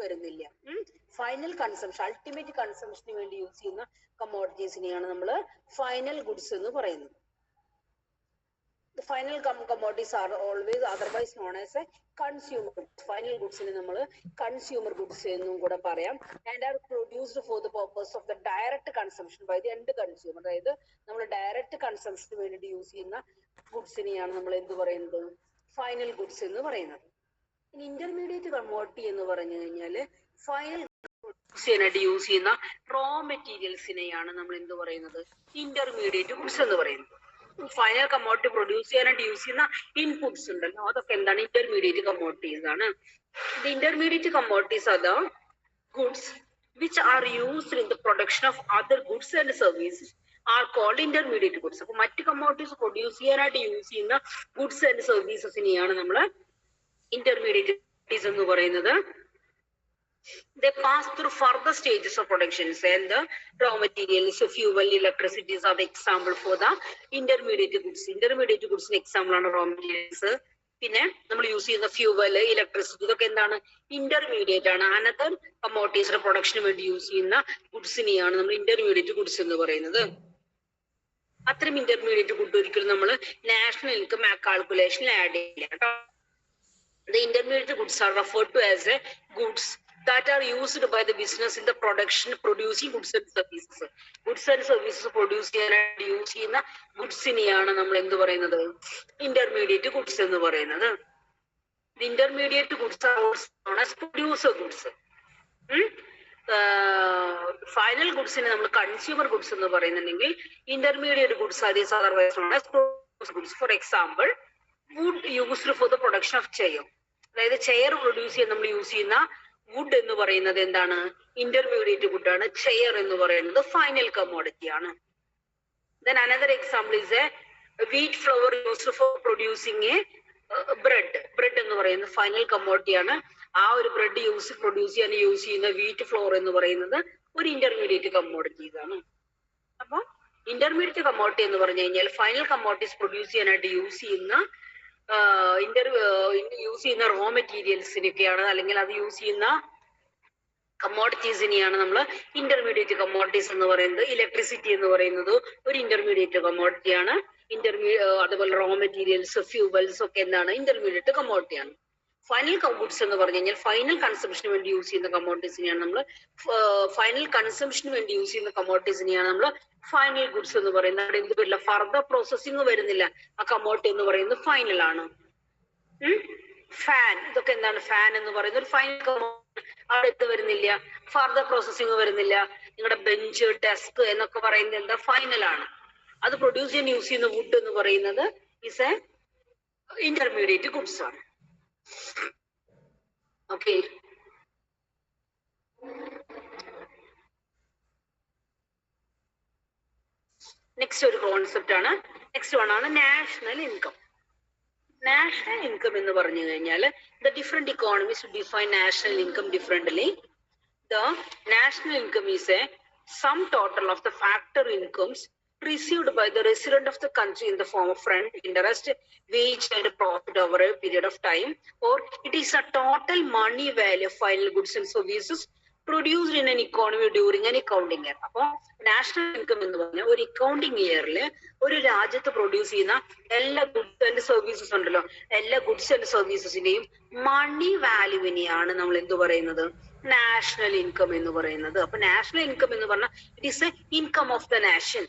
വരുന്നില്ല. Final consumption, ultimate കൺസംഷന് വേണ്ടി use ചെയ്യുന്ന കമ്മോഡിറ്റീസിനെയാണ് നമ്മൾ ഫൈനൽ ഗുഡ്സ് എന്ന് പറയുന്നത്. The final commodities are always otherwise known as a consumer goods. Final goods നെ നമ്മൾ consumer goods എന്നും കൂടെ പറയാം. And are produced for the purpose of the direct consumption by the end consumer. അതായത് നമ്മൾ direct കൺസംഷന് വേണ്ടി യൂസ് ചെയ്യുന്ന ഗുഡ്സിനെയാണ് നമ്മൾ എന്ത് പറയുന്നത്? ഫൈനൽ ഗുഡ്സ് എന്ന് പറയുന്നത്. ഇനി ഇന്റർമീഡിയറ്റ് കമ്മോഡിറ്റി എന്ന് പറഞ്ഞു കഴിഞ്ഞാൽ ഫൈനൽ ഗുഡ്സിനായിട്ട് യൂസ് ചെയ്യുന്ന റോ മെറ്റീരിയൽസിനെയാണ് നമ്മൾ എന്ത് പറയുന്നത്? ഇന്റർമീഡിയറ്റ് ഗുഡ്സ് എന്ന് പറയുന്നത്. ഫൈനൽ കമ്മോഡിറ്റി പ്രൊഡ്യൂസ് ചെയ്യാനായിട്ട് യൂസ് ചെയ്യുന്ന ഇൻപുട്സ് ഉണ്ടല്ലോ, അതൊക്കെ എന്താണ്? ഇന്റർമീഡിയറ്റ് കമ്മോഡിറ്റീസ് ആണ്. The intermediate commodities are the goods which are used in the production of other goods and services are called intermediate goods. അപ്പൊ മറ്റ് കമ്മോഡിറ്റീസ് പ്രൊഡ്യൂസ് ചെയ്യാനായിട്ട് യൂസ് ചെയ്യുന്ന ഗുഡ്സ് ആൻഡ് സർവീസസിനെയാണ് നമ്മൾ ഇന്റർമീഡിയറ്റ് എന്ന് പറയുന്നത്. They pass through further stages of production, and the raw materials, fuel, electricity are the example for the intermediate goods. Intermediate goods example ആണ് raw materials. പിന്നെ നമ്മൾ use ചെയ്യുന്ന ഫ്യൂവൽ, ഇലക്ട്രിസിറ്റി, ഇതൊക്കെ എന്താണ്? ഇന്റർമീഡിയറ്റ് ആണ്. അനദർ കമ്മോഡിറ്റീസിന്റെ പ്രൊഡക്ഷന് വേണ്ടി use ചെയ്യുന്ന ഗുഡ്സിനെയാണ് നമ്മൾ ഇന്റർമീഡിയറ്റ് ഗുഡ്സ് എന്ന് പറയുന്നത്. അത്തരം ഇന്റർമീഡിയറ്റ് ഗുഡ് ഒരിക്കലും നമ്മൾ നാഷണൽ ഇൻകം കാൽക്കുലേഷനിൽ ആഡ് ചെയ്യില്ല കേട്ടോ. The intermediate goods are referred to as a goods that are used by the business in the producing goods and services. Goods and services produce ചെയ്യാനായിട്ട് use ചെയ്യുന്ന ഗുഡ്സിനെയാണ് നമ്മൾ എന്ത് പറയുന്നത്? Intermediate goods എന്ന് പറയുന്നത്. The intermediate goods are also known as producer goods. Final ഗുഡ്സിനെ നമ്മൾ consumer goods എന്ന് പറയുന്നുണ്ടെങ്കിൽ intermediate goods are otherwise known as producer goods. For example, wood used for the production of chair. അതായത് chair produce ചെയ്യാൻ നമ്മൾ use ചെയ്യുന്ന would എന്ന് പറയുന്നത് എന്താണ്? ഇന്റർമീഡിയറ്റ് വുഡ് ആണ്. ചെയർ എന്ന് പറയുന്നത് ഫൈനൽ കമ്മോഡിറ്റി ആണ്. Then another example is a wheat flour used for producing a bread. Bread എന്ന് പറയുന്നത് ഫൈനൽ കമ്മോഡിറ്റി ആണ്. ആ ഒരു ബ്രെഡ് പ്രൊഡ്യൂസ് ചെയ്യാൻ യൂസ് ചെയ്യുന്ന വീറ്റ് ഫ്ലോർ എന്ന് പറയുന്നത് ഒരു ഇന്റർമീഡിയറ്റ് കമ്മോഡിറ്റീസ് ആണ്. അപ്പൊ ഇന്റർമീഡിയറ്റ് കമ്മോഡിറ്റി എന്ന് പറഞ്ഞു കഴിഞ്ഞാൽ ഫൈനൽ കമ്മോഡിറ്റീസ് പ്രൊഡ്യൂസ് ചെയ്യാനായിട്ട് യൂസ് ചെയ്യുന്ന റോ മെറ്റീരിയൽസിനൊക്കെയാണ്, അല്ലെങ്കിൽ അത് യൂസ് ചെയ്യുന്ന കമ്മോഡിറ്റീസിനെയാണ് നമ്മൾ ഇന്റർമീഡിയറ്റ് കമ്മോഡിറ്റീസ് എന്ന് പറയുന്നത്. ഇലക്ട്രിസിറ്റി എന്ന് പറയുന്നത് ഒരു ഇന്റർമീഡിയറ്റ് കമ്മോഡിറ്റി ആണ്. അതുപോലെ റോ മെറ്റീരിയൽസ്, ഫ്യൂവൽസ് ഒക്കെ എന്താണ്? ഇന്റർമീഡിയറ്റ് കമ്മോഡിറ്റി ആണ്. ഫൈനൽ ഗുഡ്സ് എന്ന് പറഞ്ഞു കഴിഞ്ഞാൽ ഫൈനൽ കൺസംഷന് വേണ്ടി യൂസ് ചെയ്യുന്ന കമ്മോഡിറ്റീസിനെയാണ് നമ്മൾ ഫൈനൽ കൺസംഷന് വേണ്ടി യൂസ് ചെയ്യുന്ന കമ്മോഡിറ്റീസിനെയാണ് നമ്മൾ ഫൈനൽ ഗുഡ്സ് എന്ന് പറയുന്നത്. അവിടെ എന്ത് വരില്ല? ഫർദർ പ്രോസസ്സിംഗ് വരുന്നില്ല. ആ കമ്മോഡിറ്റി എന്ന് പറയുന്നത് ഫൈനൽ ആണ്. ഫാൻ, ഇതൊക്കെ എന്താണ്? ഫാൻ എന്ന് പറയുന്നത് ഒരു ഫൈനൽ കമ്മോഡിറ്റി. അവിടെ എന്ത് വരുന്നില്ല? ഫർദർ പ്രോസസ്സിംഗ് വരുന്നില്ല. നിങ്ങളുടെ ബെഞ്ച്, ഡെസ്ക് എന്നൊക്കെ പറയുന്നത് എന്താ? ഫൈനൽ ആണ്. അത് പ്രൊഡ്യൂസ് ചെയ്യാൻ യൂസ് ചെയ്യുന്ന വുഡ് എന്ന് പറയുന്നത് ഇസ് എ ഇന്റർമീഡിയറ്റ് ഗുഡ്സ് ആണ്. ഓക്കെ, നെക്സ്റ്റ് ഒരു കോൺസെപ്റ്റ് ആണ്. നെക്സ്റ്റ് വൺ ആണ് നാഷണൽ ഇൻകം. നാഷണൽ ഇൻകം എന്ന് പറഞ്ഞു കഴിഞ്ഞാൽ the different economies define national income differently. The national income is a sum total of the factor incomes received by the resident of the country in the form of rent, interest, wage and profit over a period of time, or it is a total money value of final goods and services produced in an economy during an accounting year. അപ്പോൾ national income എന്ന് പറഞ്ഞാൽ ഒരു accounting ഇയറിൽ ഒരു രാജ്യത്ത് produce ചെയ്യുന്ന എല്ലാ goods and services ഉണ്ടല്ലോ, എല്ലാ ഗുഡ്സ് ആൻഡ് സർവീസസിന്റെയും മണി വാല്യൂവിനെയാണ് നമ്മൾ എന്ത് പറയുന്നത്? നാഷണൽ ഇൻകം എന്ന് പറയുന്നത്. അപ്പൊ നാഷണൽ ഇൻകം എന്ന് പറഞ്ഞാൽ it is A income of the nation.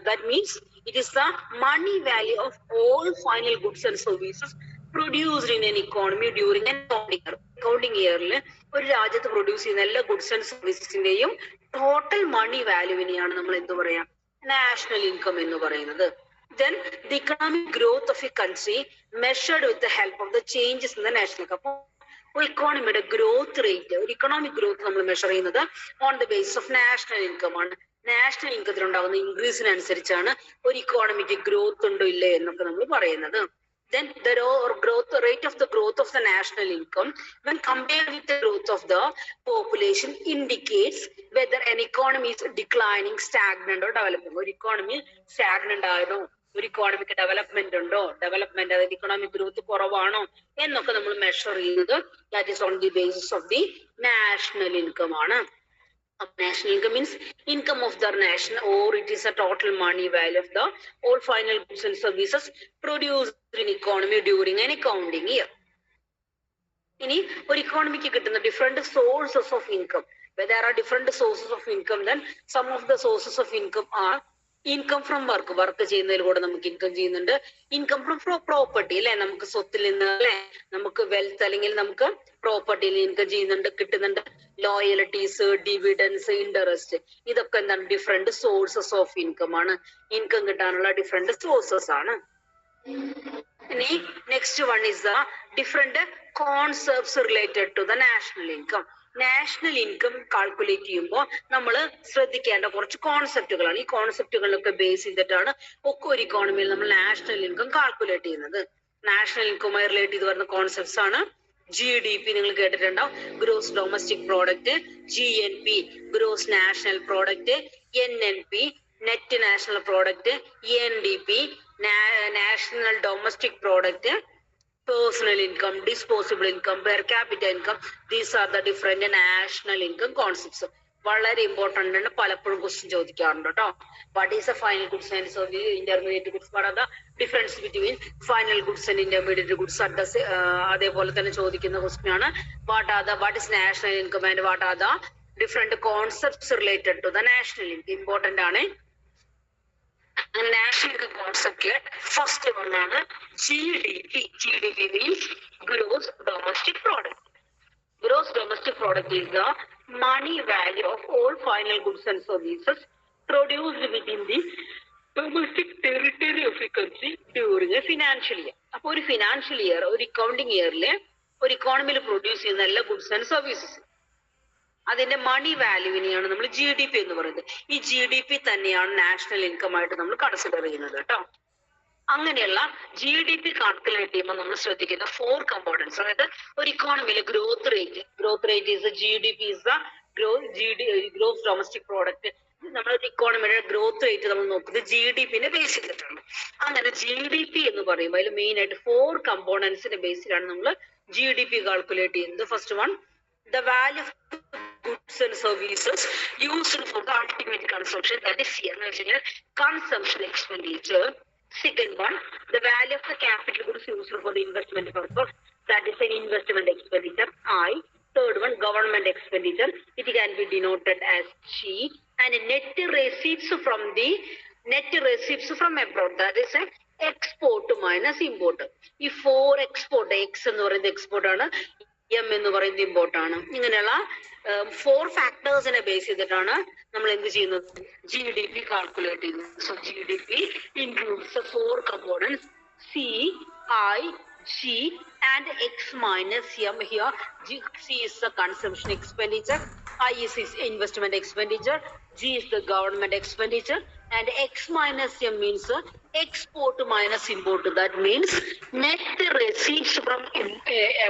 That means it is the money value of all final goods and services produced in an economy during an accounting year. ഒരു രാജ്യത്ത് produce ചെയ്യുന്ന എല്ലാ goods and സർവീസസിന്റെയും total money വാല്യൂവിനെയാണ് നമ്മൾ എന്ത് പറയാ? National income എന്ന് പറയുന്നത്. Then the economic growth of a country measured with the help of the changes in the national income. അപ്പോൾ ഇക്കോണമിയുടെ ഗ്രോത്ത് റേറ്റ്, ഒരു ഇക്കണോമിക് ഗ്രോത്ത് നമ്മൾ മെഷർ ചെയ്യുന്നത് on the basis of national income ആണ്. National ഇൻകത്തിൽ ഉണ്ടാകുന്ന ഇൻക്രീസിനനുസരിച്ചാണ് ഒരു economic growth ഉണ്ടോ ഇല്ലേ എന്നൊക്കെ നമ്മൾ പറയുന്നത്. Then the rate of the growth of the national income when compared with the growth of the population indicates whether an economy is declining, stagnant or developing. ഒരു economy stagnant ആണോ ഒരു economic development ഉണ്ടോ, development അതായത് economic growth കുറവാണോ എന്നൊക്കെ നമ്മൾ measure ചെയ്യുന്നത് that is on the basis of the national income ആണ്. National income means income of the nation, or it is a total money value of the all final goods and services produced in economy during an accounting year. ഇനി ഒരു economic കിട്ടുന്ന different sources of income. There are different sources of income. Then some of the sources of income are income from work ചെയ്യുന്നതിലൂടെ നമുക്ക് income ചെയ്യുന്നുണ്ട്. Income from property അല്ലെ, നമുക്ക് സ്വത്തിൽ നിന്ന് അല്ലെ, നമുക്ക് വെൽത്ത് അല്ലെങ്കിൽ നമുക്ക് പ്രോപ്പർട്ടിയിൽ ഇൻകം ചെയ്യുന്നുണ്ട്, കിട്ടുന്നുണ്ട്. ലോയലിറ്റീസ്, ഡിവിഡൻസ്, ഇൻട്രസ്റ്റ്, ഇതൊക്കെ എന്താണ് ഡിഫറെന്റ് സോഴ്സസ് ഓഫ് ഇൻകം ആണ്. ഇൻകം കിട്ടാനുള്ള ഡിഫറെന്റ് സോഴ്സസ് ആണ്. ഇനി next one is the different concepts related to the national income. National income calculate ചെയ്യുമ്പോൾ നമ്മൾ ശ്രദ്ധിക്കേണ്ട കുറച്ച് കോൺസെപ്റ്റുകളാണ്. ഈ കോൺസെപ്റ്റുകളൊക്കെ ബേസ് ചെയ്തിട്ടാണ് ഒക്കെ ഒരു ഇക്കോണമിയിൽ നമ്മൾ നാഷണൽ ഇൻകം കാൽക്കുലേറ്റ് ചെയ്യുന്നത്. നാഷണൽ ഇൻകവുമായി റിലേറ്റ് ചെയ്ത് വരുന്ന കോൺസെപ്റ്റ്സ് ആണ് GDP, നിങ്ങൾ കേട്ടിട്ടുണ്ടാവും, gross domestic product, GNP, gross national product, NNP, net national product, NDP, national domestic product, personal income, disposable income, per capita income. These are the different national income concepts. വളരെ important ആണ്, പലപ്പോഴും question ചോദിക്കാറുണ്ട് കേട്ടോ. What is a final goods and intermediate goods? What are the difference between final goods and intermediate goods? അതേപോലെ തന്നെ ചോദിക്കുന്ന question ആണ് what is national income and what are the different concepts related to the national income. Important ആണ്. National income concept first വന്നാണ് GDP. GDP means gross domestic product. Gross domestic product is the money value of all final goods and services produced within the domestic territory of a country during a financial year. അപ്പൊ ഒരു financial year, ഒരു accounting ഇയറില് ഒരു ഇക്കോണമിയിൽ produce ചെയ്യുന്ന എല്ലാ goods and services, അതിന്റെ മണി വാല്യൂവിനെയാണ് നമ്മൾ GDP എന്ന് പറയുന്നത്. ഈ GDP തന്നെയാണ് നാഷണൽ ഇൻകം ആയിട്ട് നമ്മൾ കൺസിഡർ ചെയ്യുന്നത് കേട്ടോ. അങ്ങനെയുള്ള GDP കാൽക്കുലേറ്റ് ചെയ്യുമ്പോൾ നമ്മൾ ശ്രദ്ധിക്കുന്ന 4 കമ്പോണൻസ്. അതായത് ഒരു ഇക്കോണമിയിലെ growth rate is GDP is the gross domestic product. നമ്മുടെ ഇക്കോണമിയുടെ ഗ്രോത്ത് റേറ്റ് നമ്മൾ നോക്കുന്നത് GDP-നെ ബേസ് ചെയ്തിട്ടാണ്. അങ്ങനെ GDP എന്ന് പറയുമ്പോൾ അതിൽ മെയിൻ ആയിട്ട് 4 കമ്പോണൻസിന്റെ ബേസിലാണ് നമ്മൾ GDP കാൽക്കുലേറ്റ് ചെയ്യുന്നത്. First one, the value of goods and services used for the ultimate consumption, that is consumption expenditure. Second one, the value of the capital goods used for the investment purpose, that is an investment expenditure, I. Third one, government expenditure, it can be denoted as G. And net receipts from abroad, that is a export minus import. ഈ 4 export, X എന്ന് പറയുന്നത് export ആണ്, M എന്ന് പറയുന്നത് import ആണ്. ഇങ്ങനെയുള്ള 4 ഫാക്ടേഴ്സിനെ base ചെയ്തിട്ടാണ് നമ്മൾ എന്ത് ചെയ്യുന്നത്, GDP കാൽക്കുലേറ്റ് ചെയ്യുന്നത്. So GDP includes the 4 components C, I, G and X minus M. Here C is the consumption expenditure, I is investment expenditure, G is the government expenditure, and X minus M means export minus import. That means net receipts from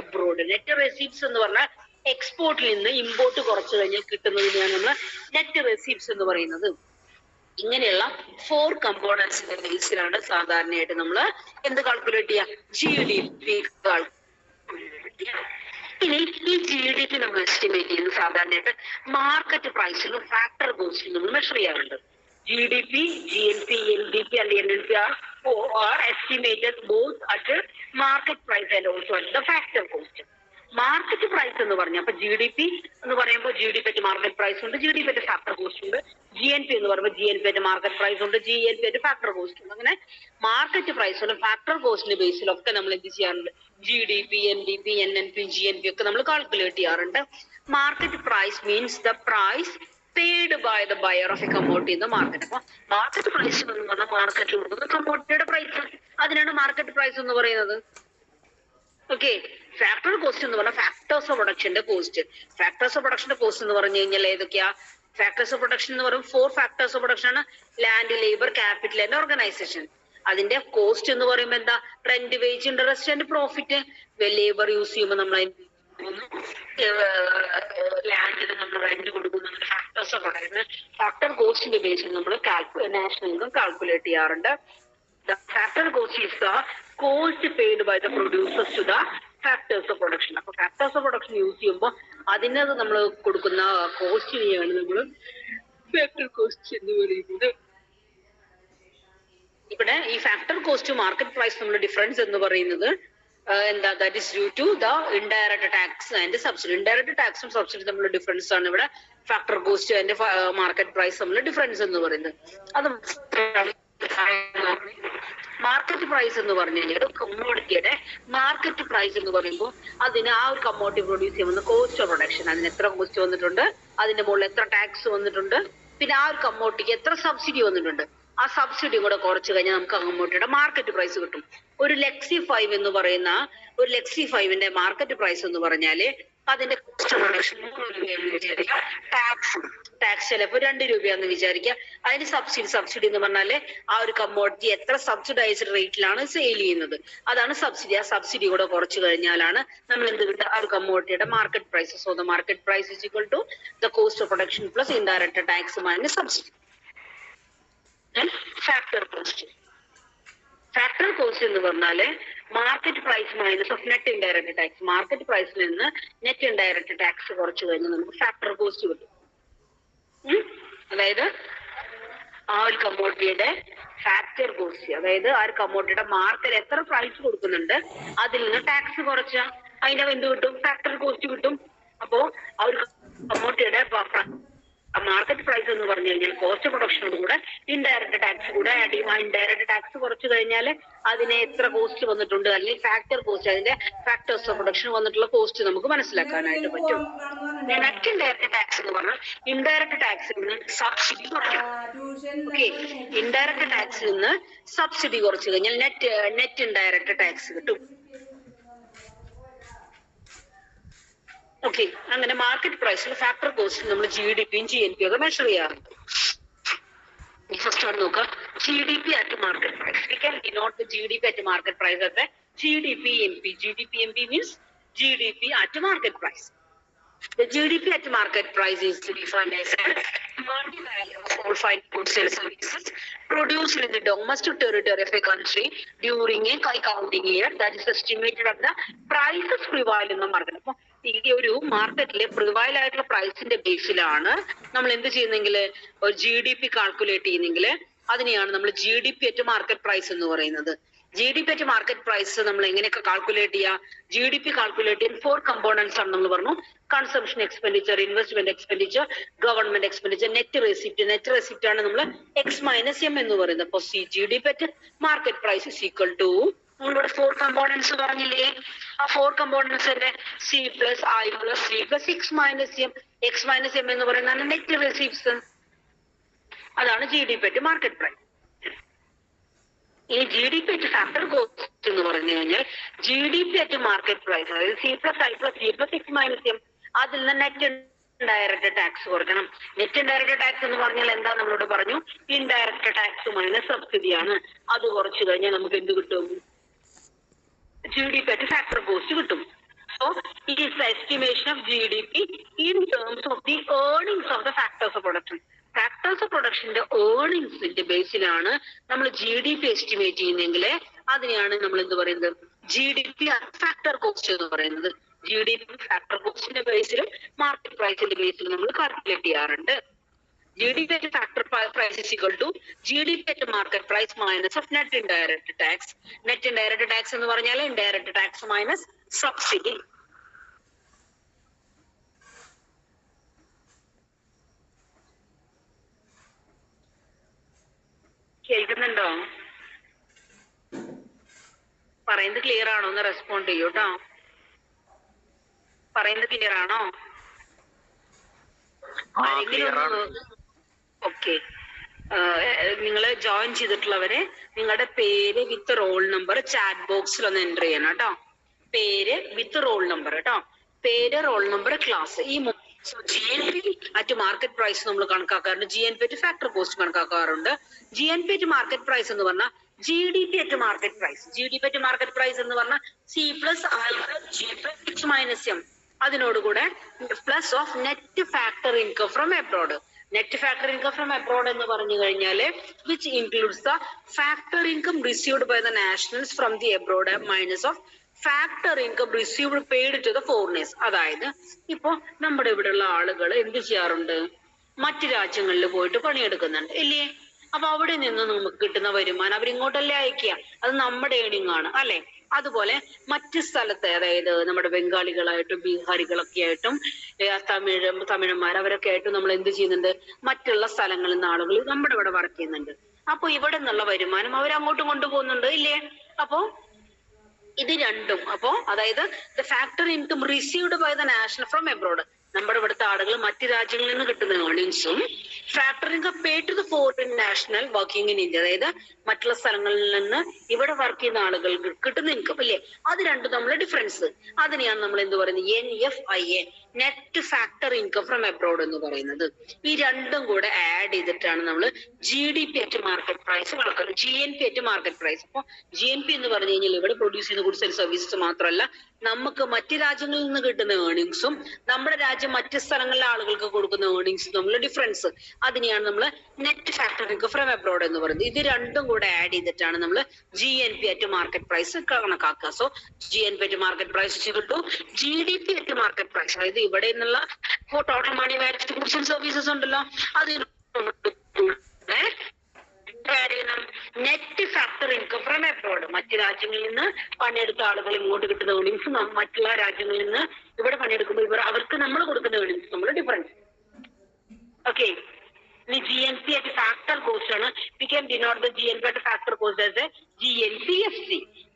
abroad. Net receipts എന്ന് പറഞ്ഞാൽ എക്സ്പോർട്ടിൽ നിന്ന് import കുറച്ചു കഴിഞ്ഞാൽ കിട്ടുന്നതിനെയാണ് നമ്മൾ net receipts എന്ന് പറയുന്നത്. ഇങ്ങനെയുള്ള 4 കമ്പോണൻസിന്റെ ബേസിലാണ് സാധാരണയായിട്ട് നമ്മൾ എന്ത് കാൽക്കുലേറ്റ് ചെയ്യുക, GDP കാൽക്കുലേറ്റ് ചെയ്യുക. ഇനി ഈ GDP നമ്മൾ എസ്റ്റിമേറ്റ് ചെയ്യുന്നത് സാധാരണയായിട്ട് മാർക്കറ്റ് പ്രൈസിലും ഫാക്ടർ കോസ്റ്റിലും നമ്മൾ മെഷർ ചെയ്യാറുണ്ട്. GDP, GNP, NDP and NNP are estimated both at market price and also at the factor cost. Market price എന്ന് പറഞ്ഞാൽ അപ്പൊ GDP എന്ന് പറയുമ്പോൾ GDP ആയിട്ട് മാർക്കറ്റ് പ്രൈസ് ഉണ്ട്, GDP ആയിട്ട് ഫാക്ടർ കോസ്റ്റ് ഉണ്ട്. GNP എന്ന് പറയുമ്പോൾ GNP ആയിട്ട് മാർക്കറ്റ് പ്രൈസ് ഉണ്ട്, GNP ആയിട്ട് ഫാക്ടർ കോസ്റ്റ് ഉണ്ട്. അങ്ങനെ മാർക്കറ്റ് പ്രൈസിലും ഫാക്ടർ കോസ്റ്റിന്റെ ബേസിലൊക്കെ നമ്മൾ എന്ത് ചെയ്യാറുണ്ട്, GDP, NDP, NNP, GNP ഒക്കെ നമ്മൾ കാൽക്കുലേറ്റ് ചെയ്യാറുണ്ട്. Market price means the price paid by the buyer of a commodity in the market. അപ്പൊ മാർക്കറ്റ് പ്രൈസ് എന്ന് പറഞ്ഞാൽ മാർക്കറ്റിൽ കൊടുക്കുന്ന കമ്മോഡിറ്റിയുടെ പ്രൈസ്, അതിനാണ് മാർക്കറ്റ് പ്രൈസ് എന്ന് പറയുന്നത്. ഓക്കെ, ഫാക്ടർ കോസ്റ്റ് എന്ന് പറഞ്ഞാൽ ഫാക്ടേഴ്സ് ഓഫ് പ്രൊഡക്ഷന്റെ കോസ്റ്റ്. ഫാക്ടേഴ്സ് ഓഫ് പ്രൊഡക്ഷന്റെ കോസ്റ്റ് എന്ന് പറഞ്ഞു കഴിഞ്ഞാൽ ഏതൊക്കെയാ? ഫാക്ടേഴ്സ് ഓഫ് പ്രൊഡക്ഷൻ എന്ന് പറയുമ്പോൾ 4 ഫാക്ടേഴ്സ് ഓഫ് പ്രൊഡക്ഷൻ ആണ്. Land, labour, capital and organisation. അതിന്റെ കോസ്റ്റ് എന്ന് പറയുമ്പോൾ എന്താ? Rent, wage, interest and profit. Labour use ചെയ്യുമ്പോൾ നമ്മൾ ലാൻഡിന് നമ്മൾ റെന്റ് കൊടുക്കുന്ന ഫാക്ടേഴ്സ് ഓഫ് പ്രൊഡക്ഷൻ. ഫാക്ടർ കോസ്റ്റിന്റെ ബേസിൽ നമ്മൾ നാഷണൽ ഇൻകം കാൽക്കുലേറ്റ് ചെയ്യാറുണ്ട്. The factor cost is the cost paid by the producers to the factors of production. അപ്പൊ factors of production യൂസ് ചെയ്യുമ്പോൾ അതിനകത്ത് നമ്മൾ കൊടുക്കുന്ന കോസ്റ്റിനെയാണ് നമ്മൾ ഫാക്ടർ കോസ്റ്റ് എന്ന് പറയുന്നത്. ഇവിടെ ഈ ഫാക്ടർ കോസ്റ്റ് മാർക്കറ്റ് പ്രൈസ് നമ്മൾ ഡിഫറൻസ് എന്ന് പറയുന്നത് എന്താ, that is due to the indirect tax and subsidy. Indirect ടാക്സും സബ്സിഡി തമ്മിലുള്ള ഡിഫറൻസ് ആണ് ഇവിടെ factor cost and market price തമ്മിലുള്ള ഡിഫറൻസ് എന്ന് പറയുന്നത്. അത് മാർക്കറ്റ് പ്രൈസ് എന്ന് പറഞ്ഞു കഴിഞ്ഞാൽ കമ്മോഡിറ്റിയുടെ മാർക്കറ്റ് പ്രൈസ് എന്ന് പറയുമ്പോൾ അതിന് ആ ഒരു കമ്മോഡിറ്റി പ്രൊഡ്യൂസ് ചെയ്യുന്ന കോസ്റ്റ് ഓഫ് പ്രൊഡക്ഷൻ, അതിന് എത്ര കോസ്റ്റ് വന്നിട്ടുണ്ട്, അതിന്റെ മുകളിൽ എത്ര ടാക്സ് വന്നിട്ടുണ്ട്, പിന്നെ ആ ഒരു കമ്മോഡിറ്റിക്ക് എത്ര സബ്സിഡി വന്നിട്ടുണ്ട്, ആ സബ്സിഡി കൂടെ കുറച്ച് കഴിഞ്ഞാൽ നമുക്ക് കമ്മോഡിറ്റിയുടെ മാർക്കറ്റ് പ്രൈസ് കിട്ടും. ഒരു ലെക്സി 5 എന്ന് പറയുന്ന ഒരു ലെക്സി 5ന്റെ മാർക്കറ്റ് പ്രൈസ് എന്ന് പറഞ്ഞാല് അതിന്റെ കോസ്റ്റ് ഓഫ് പ്രൊഡക്ഷൻ 3 രൂപയെന്ന് വിചാരിക്കുക, ടാക്സ് ചിലപ്പോൾ 2 രൂപയാന്ന് വിചാരിക്കുക, അതിന് സബ്സിഡി എന്ന് പറഞ്ഞാല് ആ ഒരു കമ്മോഡിറ്റി എത്ര സബ്സിഡൈസ്ഡ് റേറ്റിലാണ് സെയിൽ ചെയ്യുന്നത്, അതാണ് സബ്സിഡി. ആ സബ്സിഡി കൂടെ കുറച്ച് കഴിഞ്ഞാലാണ് നമ്മൾ എന്ത് കിട്ടുക, ആ ഒരു കമ്മോഡിറ്റിയുടെ market price. So the market price is equal to the cost of production plus indirect tax minus subsidy. Factor cost. Factor cost എന്ന് പറഞ്ഞാല് market price minus of net indirect tax. Market പ്രൈസിൽ നിന്ന് നെറ്റ് ഇൻഡയറക്ട് ടാക്സ് കുറച്ച് കഴിഞ്ഞാൽ നമുക്ക് factor cost കിട്ടും. അതായത് ആ ഒരു കമ്മോഡിറ്റിയുടെ ഫാക്ടർ കോസ്റ്റ്, അതായത് ആ ഒരു കമ്മോഡിറ്റിയുടെ മാർക്കറ്റ് എത്ര പ്രൈസ് കൊടുക്കുന്നുണ്ട് അതിൽ നിന്ന് ടാക്സ് കുറച്ച അതിന്റെ എന്ത് കിട്ടും, ഫാക്ടർ കോസ്റ്റ് കിട്ടും. അപ്പോ ആ ഒരു കമ്മോഡിറ്റിയുടെ മാർക്കറ്റ് പ്രൈസ് എന്ന് പറഞ്ഞു കഴിഞ്ഞാൽ കോസ്റ്റ് പ്രൊഡക്ഷനോട് കൂടെ ഇൻഡയറക്ട് ടാക്സ് കൂടെ ആഡ് ചെയ്യും. ആ ഇൻഡയറക്ട് ടാക്സ് കുറച്ച് കഴിഞ്ഞാൽ അതിന് എത്ര കോസ്റ്റ് വന്നിട്ടുണ്ട്, അല്ലെങ്കിൽ ഫാക്ടർ കോസ്റ്റ്, അതിന്റെ ഫാക്ടേഴ്സ് ഓഫ് പ്രൊഡക്ഷൻ വന്നിട്ടുള്ള കോസ്റ്റ് നമുക്ക് മനസ്സിലാക്കാനായിട്ട് പറ്റും. നെറ്റ് ഇൻഡയറക്ട് ടാക്സ് എന്ന് പറഞ്ഞാൽ ഇൻഡയറക്ട് ടാക്സിൽ നിന്ന് സബ്സിഡി കുറയ്ക്കും. ഓക്കെ, ഇൻഡയറക്ട് ടാക്സിൽ നിന്ന് സബ്സിഡി കുറച്ച് കഴിഞ്ഞാൽ നെറ്റ് ഇൻഡയറക്ട് ടാക്സ് കിട്ടും. ഓക്കെ, അങ്ങനെ മാർക്കറ്റ് പ്രൈസിൽ ഫാക്ടർ കോസ്റ്റ് നമ്മൾ GDPയും GNP ഒക്കെ മെഷർ ചെയ്യാറുണ്ട്. ഫസ്റ്റ് ആണ് നോക്കുക, GDP at market price. We can denote the GDP at market price as GDP-MP. GDP-MP means GDP at market price. The GDP at market price is defined as money value of all fine goods and services produced in the domestic territory of a country during a accounting year that is estimated at the prices prevail in the market. അപ്പൊ ഈ ഒരു മാർക്കറ്റിലെ prevail ആയിട്ടുള്ള പ്രൈസിന്റെ ബേസിലാണ് നമ്മൾ എന്ത് ചെയ്യുന്നെങ്കിൽ ഒരു GDP കാൽക്കുലേറ്റ് ചെയ്യുന്നെങ്കിൽ അതിനെയാണ് നമ്മൾ GDP അറ്റ് മാർക്കറ്റ് പ്രൈസ് എന്ന് പറയുന്നത്. GDP അറ്റ് മാർക്കറ്റ് പ്രൈസ് നമ്മൾ എങ്ങനെയൊക്കെ കാൽക്കുലേറ്റ് ചെയ്യുക? GDP കാൽക്കുലേറ്റ് ചെയ്യാൻ 4 കമ്പോണൻസ് ആണ് നമ്മൾ പറഞ്ഞു. Consumption expenditure, investment expenditure, government expenditure, net receipt ആണ് നമ്മൾ X-M എന്ന് പറയുന്നത്. അപ്പൊ GDP at market price is equal to നമ്മളിവിടെ 4 കമ്പോണൻസ് പറഞ്ഞില്ലേ, ആ 4 കമ്പോണൻസിന്റെ C plus I plus C plus X-M എന്ന് പറയുന്നതാണ് നെറ്റ് റെസിപ്റ്റ്സ്. അതാണ് GDP അറ്റ് മാർക്കറ്റ് പ്രൈസ്. ഈ GDP അറ്റ് ഫാക്ടർ കോസ്റ്റ് എന്ന് പറഞ്ഞു കഴിഞ്ഞാൽ GDP അറ്റ് മാർക്കറ്റ് പ്രൈസ്, അതായത് C plus I plus C plus X-M, അതിൽ നിന്ന് നെറ്റ് ഇൻഡയറക്ട് ടാക്സ് കുറയ്ക്കണം. നെറ്റ് ഇൻഡയറക്ട് ടാക്സ് എന്ന് പറഞ്ഞാൽ എന്താ നമ്മളോട് പറഞ്ഞു, ഇൻഡയറക്ട് ടാക്സ് മൈനസ് സബ്സിഡിയാണ്. അത് കുറച്ച് കഴിഞ്ഞാൽ നമുക്ക് എന്ത് കിട്ടും, GDP അറ്റ് ഫാക്ടർ കോസ്റ്റ് കിട്ടും. So it is the estimation of GDP in terms of the earnings of the factors of production. Factors of പ്രൊഡക്ഷന്റെ ഏർണിങ്സിന്റെ ബേസിലാണ് നമ്മൾ GDP എസ്റ്റിമേറ്റ് ചെയ്യുന്നെങ്കിൽ അതിനെയാണ് നമ്മൾ എന്ത് പറയുന്നത്, GDP ഫാക്ടർ കോസ്റ്റ് എന്ന് പറയുന്നത്. GDP ഫാക്ടർ കോസ്റ്റിന്റെ ബേസിലും മാർക്കറ്റ് പ്രൈസിന്റെ ബേസിലും നമ്മൾ കാൽക്കുലേറ്റ് ചെയ്യാറുണ്ട്. GDP at factor price is equal to GDP at market price minus of net indirect tax. Net indirect tax എന്ന് പറഞ്ഞാൽ indirect tax minus subsidy. കേൾക്കുന്നുണ്ടോ? പറയുന്നത് ക്ലിയർ ആണോ എന്ന് റെസ്പോണ്ട് ചെയ്യൂ കേട്ടോ. പറയുന്നത് ക്ലിയർ ആണോ? ഓക്കെ, നിങ്ങൾ ജോയിൻ ചെയ്തിട്ടുള്ളവരെ നിങ്ങളുടെ പേര് വിത്ത് റോൾ നമ്പർ ചാറ്റ് ബോക്സിൽ ഒന്ന് എൻ്റർ ചെയ്യണം കേട്ടോ. പേര് വിത്ത് റോൾ നമ്പർ കേട്ടോ. പേര്, റോൾ നമ്പർ, ക്ലാസ്. ഈ GNP അറ്റ് മാർക്കറ്റ് പ്രൈസ് നമ്മൾ കണക്കാക്കാറുണ്ട്. GNP അറ്റ് ഫാക്ടർ കോസ്റ്റ് കണക്കാക്കാറുണ്ട്. GNP അറ്റ് മാർക്കറ്റ് പ്രൈസ് എന്ന് പറഞ്ഞാൽ GDP at market price. GDP at market price എന്ന് പറഞ്ഞാൽ C plus I plus G plus X-M അതിനോടുകൂടെ plus of net factor income from abroad. Net factor income from abroad എന്ന് പറഞ്ഞു കഴിഞ്ഞാല് which includes the factor income received by the nationals from the abroad minus of factor income received paid to the foreigners. അതായത് ഇപ്പൊ നമ്മുടെ ഇവിടെയുള്ള ആളുകൾ എന്ത് ചെയ്യാറുണ്ട്, മറ്റു രാജ്യങ്ങളിൽ പോയിട്ട് പണിയെടുക്കുന്നുണ്ട് ഇല്ലേ? അപ്പൊ അവിടെ നിന്ന് നമുക്ക് കിട്ടുന്ന വരുമാനം അവരിങ്ങോട്ടല്ലേ അയക്കുക, അത് നമ്മുടെ ഏണിംഗ് ആണ് അല്ലെ? അതുപോലെ മറ്റു സ്ഥലത്ത്, അതായത് നമ്മുടെ ബംഗാളികളായിട്ടും ബീഹാരികളൊക്കെ ആയിട്ടും തമിഴന്മാർ അവരൊക്കെ ആയിട്ടും നമ്മൾ എന്ത് ചെയ്യുന്നുണ്ട്, മറ്റുള്ള സ്ഥലങ്ങളിൽ നിന്ന് ആളുകൾ നമ്മുടെ ഇവിടെ വർക്ക് ചെയ്യുന്നുണ്ട്. അപ്പൊ ഇവിടെ നിന്നുള്ള വരുമാനം അവർ അങ്ങോട്ടും കൊണ്ടുപോകുന്നുണ്ട് ഇല്ലേ? അപ്പോ ഇത് രണ്ടും, അപ്പോ അതായത് the factor income received by the national from abroad, നമ്മുടെ ഇവിടുത്തെ ആളുകൾ മറ്റു രാജ്യങ്ങളിൽ നിന്ന് കിട്ടുന്ന ഏർണിങ്സും factor income pay to the foreign national working in India, അതായത് മറ്റുള്ള സ്ഥലങ്ങളിൽ നിന്ന് ഇവിടെ വർക്ക് ചെയ്യുന്ന ആളുകൾക്ക് കിട്ടുന്ന ഇൻകം ഇല്ലേ, അത് രണ്ടും തമ്മിലുള്ള ഡിഫറൻസ്. അതിനെയാണ് നമ്മൾ എന്ത് പറയുന്നത്, NFIA, net factor income from abroad എന്ന് പറയുന്നത്. ഈ രണ്ടും കൂടെ ആഡ് ചെയ്തിട്ടാണ് നമ്മൾ GDP അറ്റ് മാർക്കറ്റ് പ്രൈസ് കണക്കാക്കുന്നത്, GNP അറ്റ് മാർക്കറ്റ് പ്രൈസ്. അപ്പൊ GNP എന്ന് പറഞ്ഞു കഴിഞ്ഞാൽ ഇവിടെ പ്രൊഡ്യൂസ് ചെയ്യുന്ന ഗുഡ്സ് ആൻഡ് സർവീസസ് മാത്രമല്ല, നമുക്ക് മറ്റു രാജ്യങ്ങളിൽ നിന്ന് കിട്ടുന്ന ഏർണിങ്സും നമ്മുടെ രാജ്യം മറ്റു സ്ഥലങ്ങളിലെ ആളുകൾക്ക് കൊടുക്കുന്ന ഏർണിങ്സും തമ്മിലുള്ള ഡിഫറൻസ്, അതിനെയാണ് നമ്മൾ net factor income from abroad എന്ന് പറയുന്നത്. ഇത് രണ്ടും കൂടെ ആഡ് ചെയ്തിട്ടാണ് നമ്മൾ GNP അറ്റ് മാർക്കറ്റ് പ്രൈസ് കണക്കാക്കുക. So GNP at market price to GDP at market price, അതായത് ഇവിടെ നിന്നുള്ള total money value goods and services ഉണ്ടല്ലോ, അത് net factor income from abroad, മറ്റു രാജ്യങ്ങളിൽ നിന്ന് പണിയെടുത്ത ആളുകൾ ഇങ്ങോട്ട് കിട്ടുന്ന ഏർണിങ്സ്, മറ്റുള്ള രാജ്യങ്ങളിൽ നിന്ന് ഇവിടെ പണിയെടുക്കുമ്പോൾ അവർക്ക് നമ്മൾ കൊടുക്കുന്ന ഏർണിങ്സ് നമ്മൾ ഡിഫറൻസ്. ഓക്കെ, ഇനി GNP അറ്റ് ഫാക്ടർ കോസ്റ്റ് ആണ്. V can denote the GNP at factor cost as GNPFC.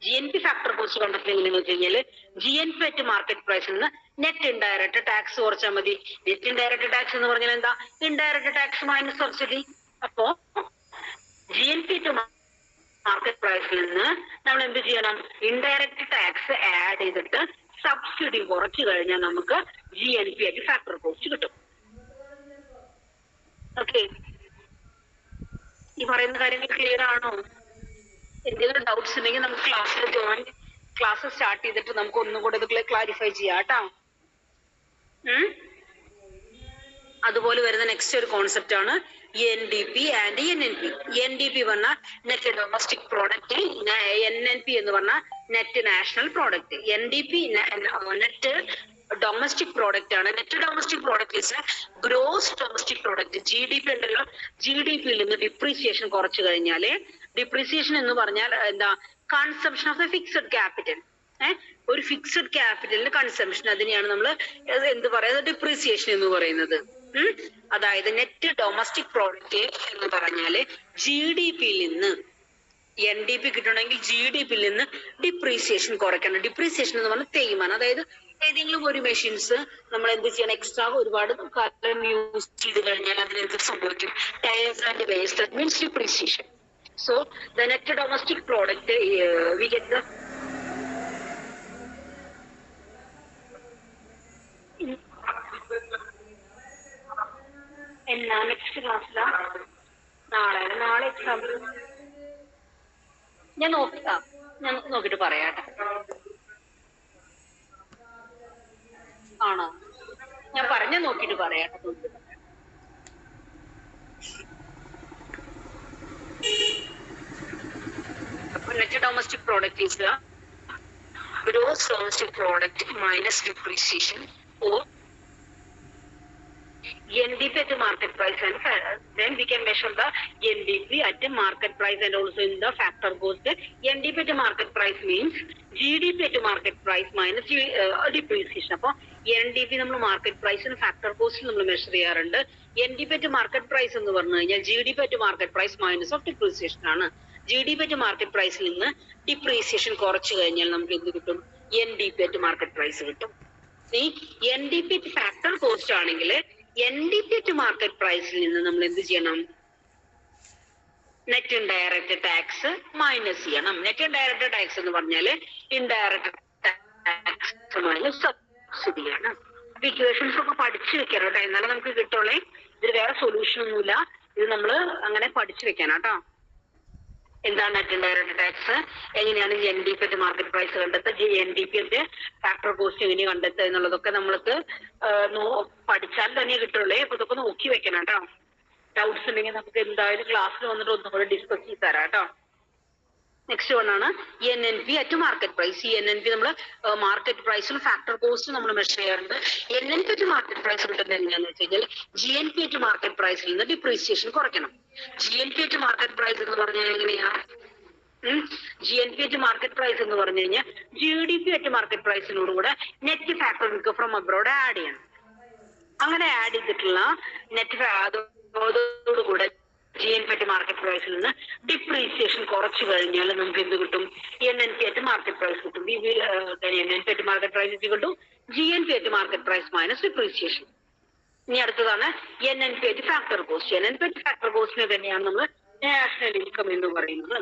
GNP factor cost കണ്ടെത്തുന്നത് എങ്ങനെയാണെന്ന് വെച്ച് കഴിഞ്ഞാൽ GNP അറ്റ് മാർക്കറ്റ് പ്രൈസിൽ നിന്ന് നെറ്റ് ഇൻഡയറക്റ്റ് ടാക്സ് കുറച്ചാൽ മതി. നെറ്റ് ഇൻഡയറക്റ്റ് ടാക്സ് എന്ന് പറഞ്ഞാൽ എന്താ, ഇൻഡയറക്റ്റ് ടാക്സ് മൈനസ് സബ്സിഡി. അപ്പോ GNP ടു മാർക്കറ്റ് പ്രൈസിൽ നിന്ന് നമ്മൾ എന്ത് ചെയ്യണം, ഇൻഡയറക്റ്റ് ടാക്സ് ആഡ് ചെയ്തിട്ട് സബ്സിഡി കുറച്ചു കഴിഞ്ഞാൽ നമുക്ക് GNP അറ്റ് ഫാക്ടർ കോസ്റ്റ് കിട്ടും. ഓക്കെ, ഈ പറയുന്ന കാര്യങ്ങൾ ക്ലിയർ ആണോ? എന്തെങ്കിലും ഡൗട്ട്സ് ഉണ്ടെങ്കിൽ നമുക്ക് ക്ലാസ് സ്റ്റാർട്ട് ചെയ്തിട്ട് നമുക്ക് ഒന്നും കൂടെ ഇത് ക്ലാരിഫൈ ചെയ്യാം കേട്ടോ. അതുപോലെ വരുന്ന നെക്സ്റ്റ് ഒരു കോൺസെപ്റ്റ് ആണ് NDP ആൻഡ് NNP. NDP പറഞ്ഞാൽ നെറ്റ് ഡൊമസ്റ്റിക് പ്രോഡക്റ്റ്, NNP എന്ന് പറഞ്ഞാൽ net national product. NDP net domestic product ആണ്. Net domestic product is gross domestic product. GDP ഉണ്ടല്ലോ, GDPയിൽ നിന്ന് ഡിപ്രീസിയേഷൻ കുറച്ചു കഴിഞ്ഞാല്, ഡിപ്രീസിയേഷൻ എന്ന് പറഞ്ഞാൽ എന്താ, consumption of A fixed capital. ഒരു ഫിക്സഡ് ക്യാപിറ്റലിന്റെ കൺസംഷൻ, അതിനെയാണ് നമ്മൾ എന്ത് പറയുന്നത്, ഡിപ്രീസിയേഷൻ എന്ന് പറയുന്നത്. അതായത് നെറ്റ് ഡൊമസ്റ്റിക് പ്രോഡക്റ്റ് എന്ന് പറഞ്ഞാല് GDPയിൽ നിന്ന് NDP കിട്ടണമെങ്കിൽ GDPയിൽ നിന്ന് ഡിപ്രീസിയേഷൻ കുറയ്ക്കണം. ഡിപ്രീസിയേഷൻ എന്ന് പറഞ്ഞാൽ തേയ്മാനം, അതായത് ഏതെങ്കിലും ഒരു മെഷീൻസ് നമ്മൾ എന്ത് ചെയ്യണം, എക്സ്ട്രാ ഒരുപാട് കാലം യൂസ് ചെയ്ത് കഴിഞ്ഞാൽ അതിനെന്ത് സംഭവിക്കും, tears and waste, that means depreciation. So the net domestic product we get the എന്നാ നെക്സ്റ്റ് ക്ലാസ്സിലാ, നാളെ എക്സാം ഞാൻ നോക്കിട്ട് പറയാട്ടെ. ആണോ, ഞാൻ നോക്കിട്ട് പറയാട്ടെ. Net domestic product is the gross domestic product minus depreciation or NDP at market price, and then we can measure the NDP at market price and also in the factor cost. NDP at market price means GDP at market price minus depreciation. അപ്പോൾ NDP നമ്മൾ market പ്രൈസിന് factor cost നമ്മൾ measure ചെയ്യാറുണ്ട്. NDP at market price എന്ന് പറഞ്ഞു കഴിഞ്ഞാൽ GDP at market price minus of depreciation ആണ്. GDP at market പ്രൈസിൽ നിന്ന് ഡിപ്രീസിയേഷൻ കുറച്ചു കഴിഞ്ഞാൽ നമുക്ക് എന്ത് കിട്ടും, NDP at മാർക്കറ്റ് പ്രൈസ് കിട്ടും. ഈ NDP at ഫാക്ടർ കോസ്റ്റ് ആണെങ്കിൽ NDP at മാർക്കറ്റ് പ്രൈസിൽ നിന്ന് നമ്മൾ എന്ത് ചെയ്യണം, നെറ്റ് ഇൻഡയറക്റ്റ് ടാക്സ് മൈനസ് ചെയ്യണം. നെറ്റ് ഇൻഡയറക്റ്റ് ടാക്സ് എന്ന് പറഞ്ഞാല് ഇൻഡയറക്റ്റ് ടാക്സ് മൈനസ് സബ്സിഡിയാണ്. ഇക്വേഷൻസ് ഒക്കെ പഠിച്ചു വെക്കണം കേട്ടോ, എന്നാലും നമുക്ക് കിട്ടുള്ളേ. ഇതിൽ വേറെ സൊല്യൂഷൻ ഒന്നുമില്ല, ഇത് നമ്മൾ അങ്ങനെ പഠിച്ചു വെക്കണം കേട്ടോ. എന്താണ് നെറ്റ് ഇൻഡയറക്റ്റ് ടാക്സ്, എങ്ങനെയാണ് NDP at മാർക്കറ്റ് പ്രൈസ് കണ്ടെത്തുക, NDP at ഫാക്ടർ കോസ്റ്റ് എങ്ങനെയാണ് കണ്ടെത്തുക എന്നുള്ളതൊക്കെ നമ്മൾക്ക് പഠിച്ചാൽ തന്നെ കിട്ടുള്ളേ. അപ്പൊ ഇതൊക്കെ നോക്കി വെക്കണം കേട്ടോ. ഡൗട്ട്സ് ഉണ്ടെങ്കിൽ നമുക്ക് എന്തായാലും ക്ലാസ്സിൽ വന്നിട്ട് ഒന്നും കൂടെ ഡിസ്കസ് ചെയ്ത് തരാം കേട്ടോ. നെക്സ്റ്റ് വൺ ആണ് NNP അറ്റ് മാർക്കറ്റ് പ്രൈസ്. ഈ NNP നമ്മൾ മാർക്കറ്റ് പ്രൈസിലും ഫാക്ടർ കോസ്റ്റും നമ്മൾ മെഷർ ചെയ്യാറുണ്ട്. NNP അറ്റ് മാർക്കറ്റ് പ്രൈസ് കിട്ടുന്നത് എങ്ങനെയാണെന്ന് വെച്ച് കഴിഞ്ഞാൽ GNP അറ്റ് മാർക്കറ്റ് പ്രൈസിൽ നിന്ന് ഡിപ്രീസിയേഷൻ കുറയ്ക്കണം. GNP അറ്റ് മാർക്കറ്റ് പ്രൈസ് എന്ന് പറഞ്ഞാൽ എങ്ങനെയാ? GNP അറ്റ് മാർക്കറ്റ് പ്രൈസ് എന്ന് പറഞ്ഞു കഴിഞ്ഞാൽ GDP അറ്റ് മാർക്കറ്റ് പ്രൈസിനോട് കൂടെ net factor income from abroad add ചെയ്യണം. അങ്ങനെ ആഡ് ചെയ്തിട്ടുള്ള നെറ്റ് അതോടുകൂടെ GNP അറ്റ് മാർക്കറ്റ് പ്രൈസിൽ നിന്ന് ഡിപ്രീസിയേഷൻ കുറച്ചു കഴിഞ്ഞാൽ നമുക്ക് എന്ത് കിട്ടും? NNP അറ്റ് മാർക്കറ്റ് പ്രൈസ് കിട്ടും. NNP അറ്റ് മാർക്കറ്റ് പ്രൈസ് കിട്ടും GNP at market price minus depreciation. ഇനി അടുത്തതാണ് NNP at factor cost. NNP at factor കോസ്റ്റിനെ തന്നെയാണ് നമ്മൾ നാഷണൽ ഇൻകം എന്ന് പറയുന്നത്.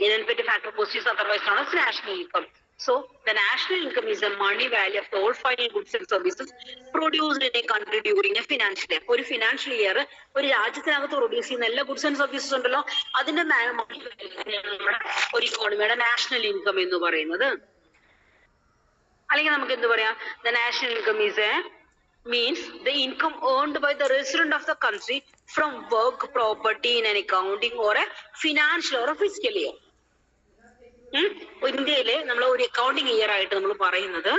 NNP at factor cost is otherwise known as national income. So the national income is the money value of all final goods and services produced in a country during a financial year. ഒരു financial year ഒരു രാജ്യത്തിനകത്ത് produce ചെയ്യുന്ന എല്ലാ goods and services ഉണ്ടല്ലോ, അതിന്റെ ഒരു ഇക്കോണമിയുടെ national income എന്ന് പറയുന്നത്. അല്ലെങ്കിൽ നമുക്ക് എന്ത് പറയാം? The national income is a means the income earned by the resident of the country from work, property in an accounting or a financial or a fiscal year. ഇന്ത്യയിലെ നമ്മൾ ഒരു അക്കൗണ്ടിങ് ഇയർ ആയിട്ട് നമ്മൾ പറയുന്നത്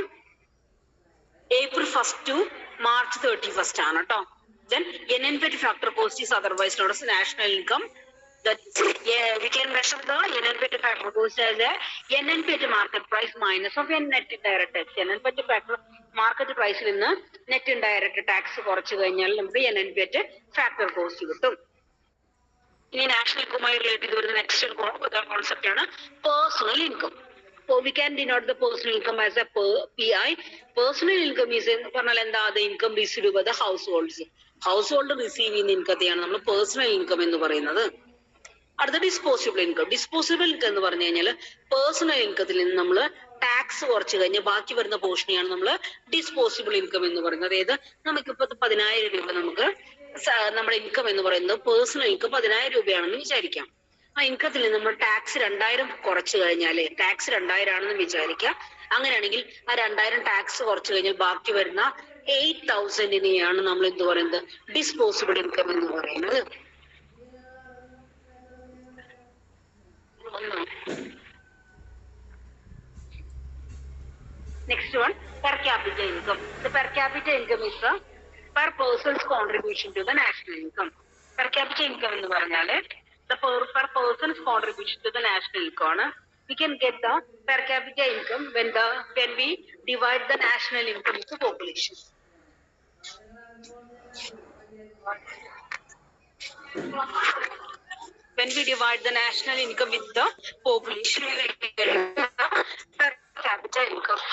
April 1st to March 31st ആണ് കേട്ടോ. Then NNP at factor cost is otherwise known as national income. We can measure the NNP at factor cost as a NNP at market price minus of net indirect tax. NNP at factor market പ്രൈസിൽ നിന്ന് net indirect tax കുറച്ചു കഴിഞ്ഞാൽ നമുക്ക് NNP at factor cost കിട്ടും. ഇനി national ഇൻകവുമായി relate ചെയ്ത് വരുന്ന next concept ആണ് personal income. We can denote the personal income as a PI. Personal income is എന്ന് പറഞ്ഞാൽ എന്താ? The income received by the households. House receive ചെയ്യുന്ന ഇൻകത്തെയാണ് നമ്മൾ പേഴ്സണൽ ഇൻകം എന്ന് പറയുന്നത്. അടുത്ത ഡിസ്പോസിബിൾ ഇൻകം. ഡിസ്പോസിബിൾ ഇൻകം എന്ന് പറഞ്ഞു കഴിഞ്ഞാൽ പേഴ്സണൽ ഇൻകത്തിൽ നിന്ന് നമ്മൾ ടാക്സ് കുറച്ച് കഴിഞ്ഞ് ബാക്കി വരുന്ന പോർഷനെയാണ് നമ്മൾ ഡിസ്പോസിബിൾ ഇൻകം എന്ന് പറയുന്നത്. അതായത് നമുക്കിപ്പോ 10,000 രൂപ നമുക്ക് നമ്മുടെ ഇൻകം എന്ന് പറയുന്നത് പേഴ്സണൽ ഇൻകം 10,000 രൂപയാണെന്ന് വിചാരിക്കാം. ആ ഇൻകത്തിൽ നിന്ന് നമ്മൾ ടാക്സ് 2,000 കുറച്ചു കഴിഞ്ഞാല് ടാക്സ് 2,000 ആണെന്ന് വിചാരിക്കാം. അങ്ങനെയാണെങ്കിൽ ആ 2,000 ടാക്സ് കുറച്ചു കഴിഞ്ഞാൽ ബാക്കി വരുന്ന 8,000-നെയാണ് നമ്മൾ എന്ത് പറയുന്നത്? ഡിസ്പോസിബിൾ ഇൻകം എന്ന് പറയുന്നത്. Next one, per capita income. The per capita income is the per person's contribution to the national income. Per capita income എന്ന് പറഞ്ഞാല് the per person's contribution to the national income. We can get the per capita income when we divide the national income into population. When we divide the national income with the population, we get the per capita income.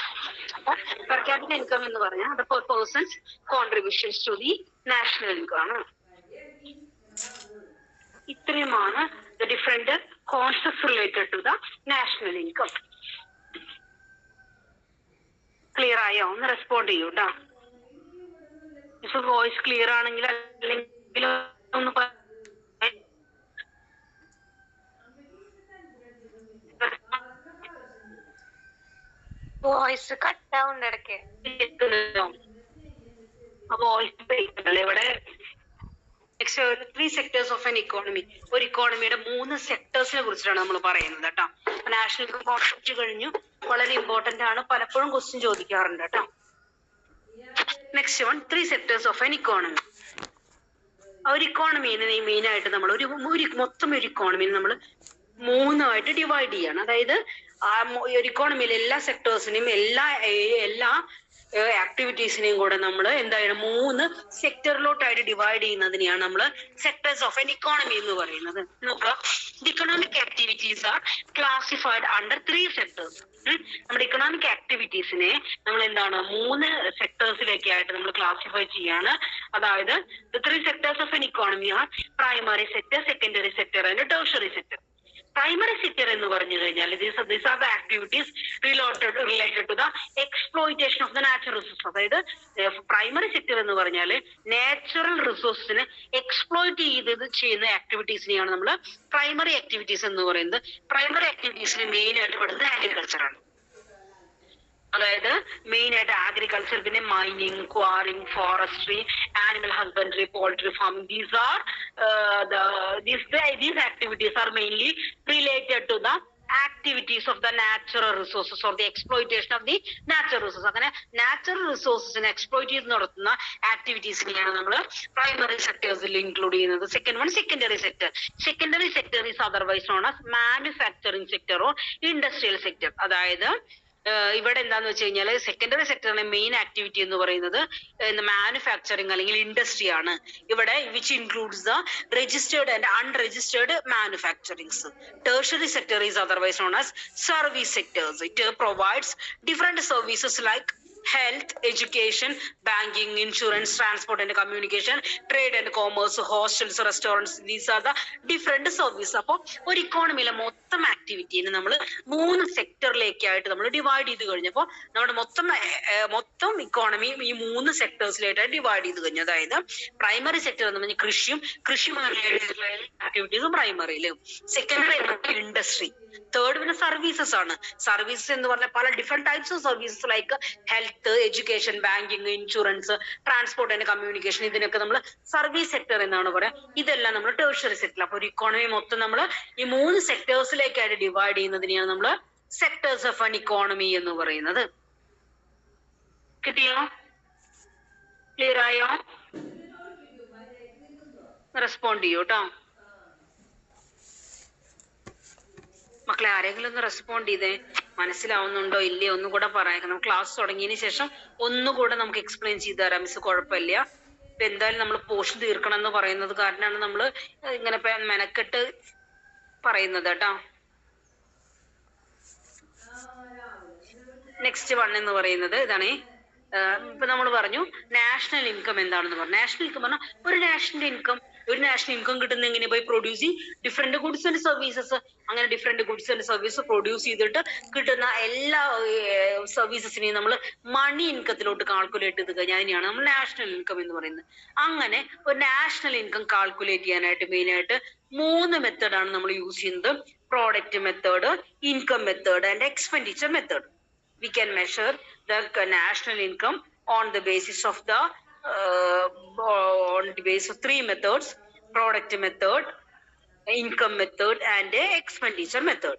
Per capita income എന്ന് പറഞ്ഞാൽ the per person's contributions to the national income. ഇത്രയുമാണ് the different concepts related to the national income. Clear ആയോ? ഒന്ന് respond ചെയ്യൂ കേട്ടോ. ഇപ്പൊ voice clear ആണെങ്കിൽ അല്ലെങ്കിൽ ഒന്ന് വോയിസ് കട്ട് ആവുന്നുണ്ട് ഇടയ്ക്ക്. ഇവിടെ 3 സെക്ടേഴ്സ് ഓഫ് ആൻ ഇക്കോണമി. ഒരു ഇക്കോണമിയുടെ 3 സെക്ടേഴ്സിനെ കുറിച്ചിട്ടാണ് നമ്മൾ പറയുന്നത് കേട്ടോ. നാഷണൽ ഇൻകം കോൺസെപ്റ്റ് കഴിഞ്ഞു, വളരെ ഇമ്പോർട്ടന്റ് ആണ്, പലപ്പോഴും ക്വസ്റ്റ്യൻ ചോദിക്കാറുണ്ട് കേട്ടോ. Next one, 3 sectors of an economy. ഒരു ഇക്കോണമിനെ മെയിൻ ആയിട്ട് നമ്മൾ മൊത്തം ഒരു ഇക്കോണമിനെ നമ്മൾ 3 ആയിട്ട് ഡിവൈഡ് ചെയ്യാണ്. അതായത് ഒരു ഇക്കോണമിയിലെ എല്ലാ സെക്ടേഴ്സിനെയും എല്ലാ ആക്ടിവിറ്റീസിനെയും കൂടെ നമ്മൾ എന്തായാലും 3 സെക്ടറിലോട്ടായിട്ട് ഡിവൈഡ് ചെയ്യുന്നതിനെയാണ് നമ്മൾ സെക്ടേഴ്സ് ഓഫ് എൻ ഇക്കോണമി എന്ന് പറയുന്നത്. നോക്കുക, the economic activities are classified under 3 sectors. നമ്മുടെ ഇക്കണോമിക് ആക്ടിവിറ്റീസിനെ നമ്മൾ എന്താണ് 3 സെക്ടേഴ്സിലേക്കായിട്ട് നമ്മൾ ക്ലാസിഫൈ ചെയ്യാണ്. അതായത് the 3 sectors of an economy are primary sector, secondary sector and tertiary sector. Primary sector എന്ന് പറഞ്ഞു കഴിഞ്ഞാൽ these are the activities related to the exploitation of the natural resources. അതായത് പ്രൈമറി സെക്ടർ എന്ന് പറഞ്ഞാൽ നാച്ചുറൽ റിസോഴ്സിനെ എക്സ്പ്ലോയിറ്റ് ചെയ്യുന്ന ആക്ടിവിറ്റീസിനെയാണ് നമ്മൾ primary activities എന്ന് പറയുന്നത്. പ്രൈമറി ആക്ടിവിറ്റീസിന് മെയിൻ ആയിട്ട് പെടുന്നത് അഗ്രികൾച്ചർ ആണ്. അതായത് മെയിൻ ആയിട്ട് അഗ്രികൾച്ചർ, പിന്നെ mining, quarrying, forestry, animal husbandry, poultry farming. These activities are mainly related to the activities of the natural resources or the exploitation of the natural resources. അങ്ങനെ natural റിസോഴ്സസിനെ exploit ചെയ്ത് നടത്തുന്ന ആക്ടിവിറ്റീസിനെയാണ് നമ്മൾ primary സെക്ടേഴ്സിൽ include ചെയ്യുന്നത്. Second one secondary sector. Secondary sector is otherwise known as manufacturing sector or industrial sector. അതായത് ഇവിടെ എന്താന്ന് വെച്ച് കഴിഞ്ഞാൽ സെക്കൻഡറി സെക്ടറിന്റെ മെയിൻ ആക്ടിവിറ്റി എന്ന് പറയുന്നത് മാനുഫാക്ചറിങ് അല്ലെങ്കിൽ ഇൻഡസ്ട്രി ആണ്. ഇവിടെ which includes the registered and unregistered manufacturings. Tertiary sector is otherwise known as service sectors. It provides different services like health, education, banking, insurance, transport and communication, trade and commerce, hostels, restaurants. These are the different services. അപ്പോൾ ഒരു ഇക്കോണമിയിലെ മൊത്തം ആക്ടിവിറ്റിനെ നമ്മൾ 3 സെക്ടറിലേക്കായിട്ട് നമ്മൾ divide ചെയ്ത് കഴിഞ്ഞപ്പോൾ നമ്മുടെ മൊത്തം economy ഈ 3 സെക്ടേഴ്സിലായിട്ടാണ് ഡിവൈഡ് ചെയ്ത് കഴിഞ്ഞു. അതായത് പ്രൈമറി സെക്ടർ എന്ന് പറഞ്ഞാൽ കൃഷിയുമായി ആക്ടിവിറ്റീസും പ്രൈമറിയിലും. Secondary industry. തേർഡ് പിന്നെ സർവീസസ് ആണ്. സർവീസസ് എന്ന് പറഞ്ഞാൽ പല different types of services like health, education, banking, insurance, transport and communication. ഇതിനൊക്കെ നമ്മൾ സർവീസ് സെക്ടർ എന്നാണ് പറയാം. ഇതെല്ലാം നമ്മൾ ടെർഷ്യറി സെക്ടർ. അപ്പൊ ഒരു ഇക്കോണമി മൊത്തം നമ്മൾ ഈ 3 സെക്ടേഴ്സിലേക്കായിട്ട് ഡിവൈഡ് ചെയ്യുന്നതിനെയാണ് നമ്മൾ സെക്ടേഴ്സ് ഓഫ് ആൻ ഇക്കോണമി എന്ന് പറയുന്നത്. കിട്ടിയോ? ക്ലിയർ ആയോ? റെസ്പോണ്ട് ചെയ്യൂ കേട്ടോ മക്കളെ. ആരെങ്കിലും ഒന്ന് റെസ്പോണ്ട് ചെയ്തേ. മനസ്സിലാവുന്നുണ്ടോ ഇല്ലയോ ഒന്നുകൂടെ പറയാം. ക്ലാസ് തുടങ്ങിയതിന് ശേഷം ഒന്നുകൂടെ നമുക്ക് എക്സ്പ്ലെയിൻ ചെയ്ത് തരാം മിസ്. കുഴപ്പമില്ല. ഇപ്പൊ എന്തായാലും നമ്മൾ പോർഷൻ തീർക്കണം എന്ന് പറയുന്നത് കാരണമാണ് നമ്മൾ ഇങ്ങനെ മെനക്കെട്ട് പറയുന്നത് കേട്ടോ. നെക്സ്റ്റ് വൺ എന്ന് പറയുന്നത് ഇതാണ്. ഇപ്പൊ നമ്മൾ പറഞ്ഞു നാഷണൽ ഇൻകം എന്താണെന്ന് പറഞ്ഞു. നാഷണൽ ഇൻകം പറഞ്ഞാൽ ഒരു നാഷണൽ ഇൻകം കിട്ടുന്ന എങ്ങനെ by producing different goods and services. അങ്ങനെ different goods and service produce ചെയ്തിട്ട് കിട്ടുന്ന എല്ലാ സർവീസസിനെയും നമ്മൾ മണി ഇൻകത്തിലോട്ട് കാൽക്കുലേറ്റ് ചെയ്ത് കഴിഞ്ഞാൽ അതിനെയാണ് നമ്മൾ നാഷണൽ ഇൻകം എന്ന് പറയുന്നത്. അങ്ങനെ ഒരു നാഷണൽ ഇൻകം കാൽക്കുലേറ്റ് ചെയ്യാനായിട്ട് മെയിൻ ആയിട്ട് 3 മെത്തേഡാണ് നമ്മൾ യൂസ് ചെയ്യുന്നത്. Product method, income method and expenditure method. We can measure the national income on the basis of 3 methods: product method, income method and expenditure method.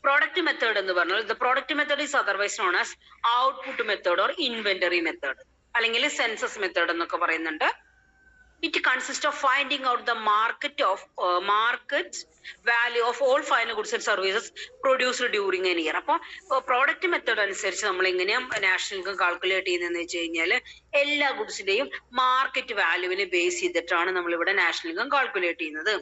Product method എന്ന് പറഞ്ഞാൽ the product method is otherwise known as output method or inventory method അല്ലെങ്കിൽ census method എന്നൊക്കെ പറയുന്നുണ്ട്. It consists of finding out the market value of all final goods and services produced during an year. അപ്പോൾ product method അനുസരിച്ച് നമ്മൾ എങ്ങനെയാണ് national income calculate ചെയ്യുന്നതെന്ന് വെച്ച് കഴിഞ്ഞാൽ എല്ലാ ഗുഡ്സിന്റെയും മാർക്കറ്റ് വാല്യൂവിനെ ബേസ് ചെയ്തിട്ടാണ് നമ്മൾ ഇവിടെ നാഷണൽ ഇൻകം കാൽക്കുലേറ്റ് ചെയ്യുന്നത്.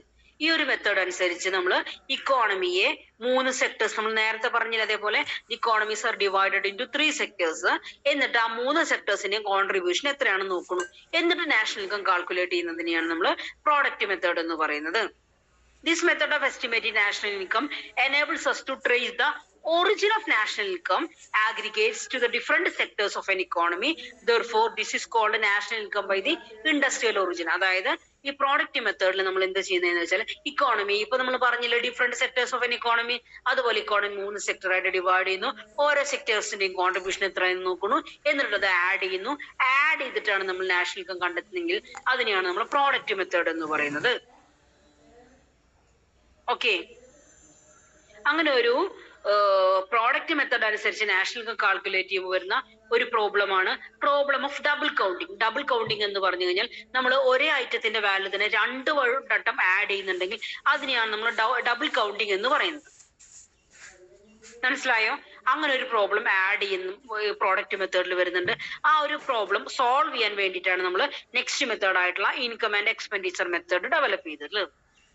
ഈ ഒരു മെത്തേഡ് അനുസരിച്ച് നമ്മൾ ഇക്കോണമിയെ 3 സെക്ടേഴ്സ്, നമ്മൾ നേരത്തെ പറഞ്ഞില്ല അതേപോലെ economies are divided into 3 sectors. എന്നിട്ട് ആ 3 സെക്ടേഴ്സിന്റെയും കോൺട്രിബ്യൂഷൻ എത്രയാണെന്ന് നോക്കണം. എന്നിട്ട് നാഷണൽ ഇൻകം കാൽക്കുലേറ്റ് ചെയ്യുന്നതിനെയാണ് നമ്മൾ പ്രോഡക്റ്റ് മെത്തേഡ് എന്ന് പറയുന്നത്. This method of estimating national income enables us to trace the origin of national income aggregates to the different sectors of an economy. Therefore, this is called national income by the industrial origin. അതായത് ഈ product മെത്തേഡിൽ നമ്മൾ എന്ത് ചെയ്യുന്നതെന്ന് വെച്ചാൽ economy ഇപ്പൊ നമ്മൾ പറഞ്ഞില്ലേ different sectors of an economy, അതുപോലെ ഇക്കോണമി 3 സെക്ടർ ആയിട്ട് ഡിവൈഡ് ചെയ്യുന്നു. ഓരോ സെക്ടേഴ്സിന്റെയും കോൺട്രിബ്യൂഷൻ എത്രയെന്ന് നോക്കുന്നു. എന്നിട്ട് അത് ആഡ് ചെയ്യുന്നു. ആഡ് ചെയ്തിട്ടാണ് നമ്മൾ നാഷണൽ ഇൻകം കണ്ടെത്തുന്നെങ്കിൽ അതിനെയാണ് നമ്മൾ പ്രോഡക്റ്റ് മെത്തേഡ് എന്ന് പറയുന്നത്. ഓക്കെ, അങ്ങനെ ഒരു പ്രോഡക്റ്റ് മെത്തേഡ് അനുസരിച്ച് നാഷണൽ ഇൻകം കാൽക്കുലേറ്റ് ചെയ്യുമ്പോൾ വരുന്ന ഒരു പ്രോബ്ലമാണ് problem of double counting. Double counting എന്ന് പറഞ്ഞു കഴിഞ്ഞാൽ നമ്മൾ ഒരേ ഐറ്റത്തിന്റെ വാല്യൂ തന്നെ 2 വട്ടം ആഡ് ചെയ്യുന്നുണ്ടെങ്കിൽ അതിനെയാണ് നമ്മൾ ഡബിൾ കൗണ്ടിങ് എന്ന് പറയുന്നത്. മനസ്സിലായോ? അങ്ങനെ ഒരു പ്രോബ്ലം ആഡ് ചെയ്യുന്ന പ്രോഡക്റ്റ് മെത്തേഡിൽ വരുന്നുണ്ട്. ആ ഒരു പ്രോബ്ലം സോൾവ് ചെയ്യാൻ വേണ്ടിയിട്ടാണ് നമ്മൾ നെക്സ്റ്റ് മെത്തേഡ് ആയിട്ടുള്ള income and expenditure method develop ചെയ്തിട്ടുള്ളത്.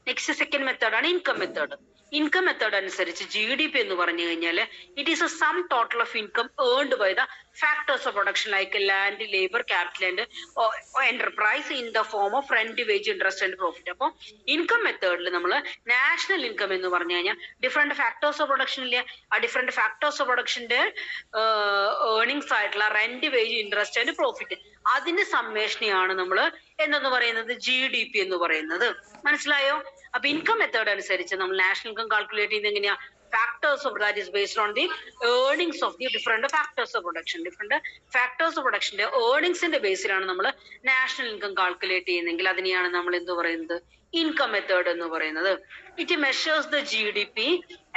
നെക്സ്റ്റ് സെക്കൻഡ് മെത്തേഡാണ് ഇൻകം മെത്തേഡ്. ഇൻകം മെത്തേഡ് അനുസരിച്ച് GDP എന്ന് പറഞ്ഞു കഴിഞ്ഞാൽ it is a sum total of income earned by the factors of production like land, labour, capital and enterprise in the form of rent, wage, interest and profit. അപ്പോൾ income മെത്തേഡിൽ നമ്മൾ national income എന്ന് പറഞ്ഞു കഴിഞ്ഞാൽ different factors of production ഇല്ലേ, ആ different factors of പ്രൊഡക്ഷന്റെ earnings ആയിട്ടുള്ള rent, wage, interest and profit അതിന്റെ സമ്മേഷനെയാണ് നമ്മൾ എന്തെന്ന് പറയുന്നത് GDP എന്ന് പറയുന്നത്. മനസ്സിലായോ? അപ്പൊ ഇൻകം മെത്തേഡ് അനുസരിച്ച് നമ്മൾ നാഷണൽ ഇൻകം കാൽക്കുലേറ്റ് ചെയ്യുന്നത് എങ്ങനെയാ? factors of that is based on the earnings of the different factors of production. Different factors of production earnings in the base ആണ് നമ്മൾ national income calculate ചെയ്യുന്നെങ്കിൽ അതിനെയാണ് നമ്മൾ എന്ത് പറയുന്നത് income method എന്ന് പറയുന്നത്. It measures the GDP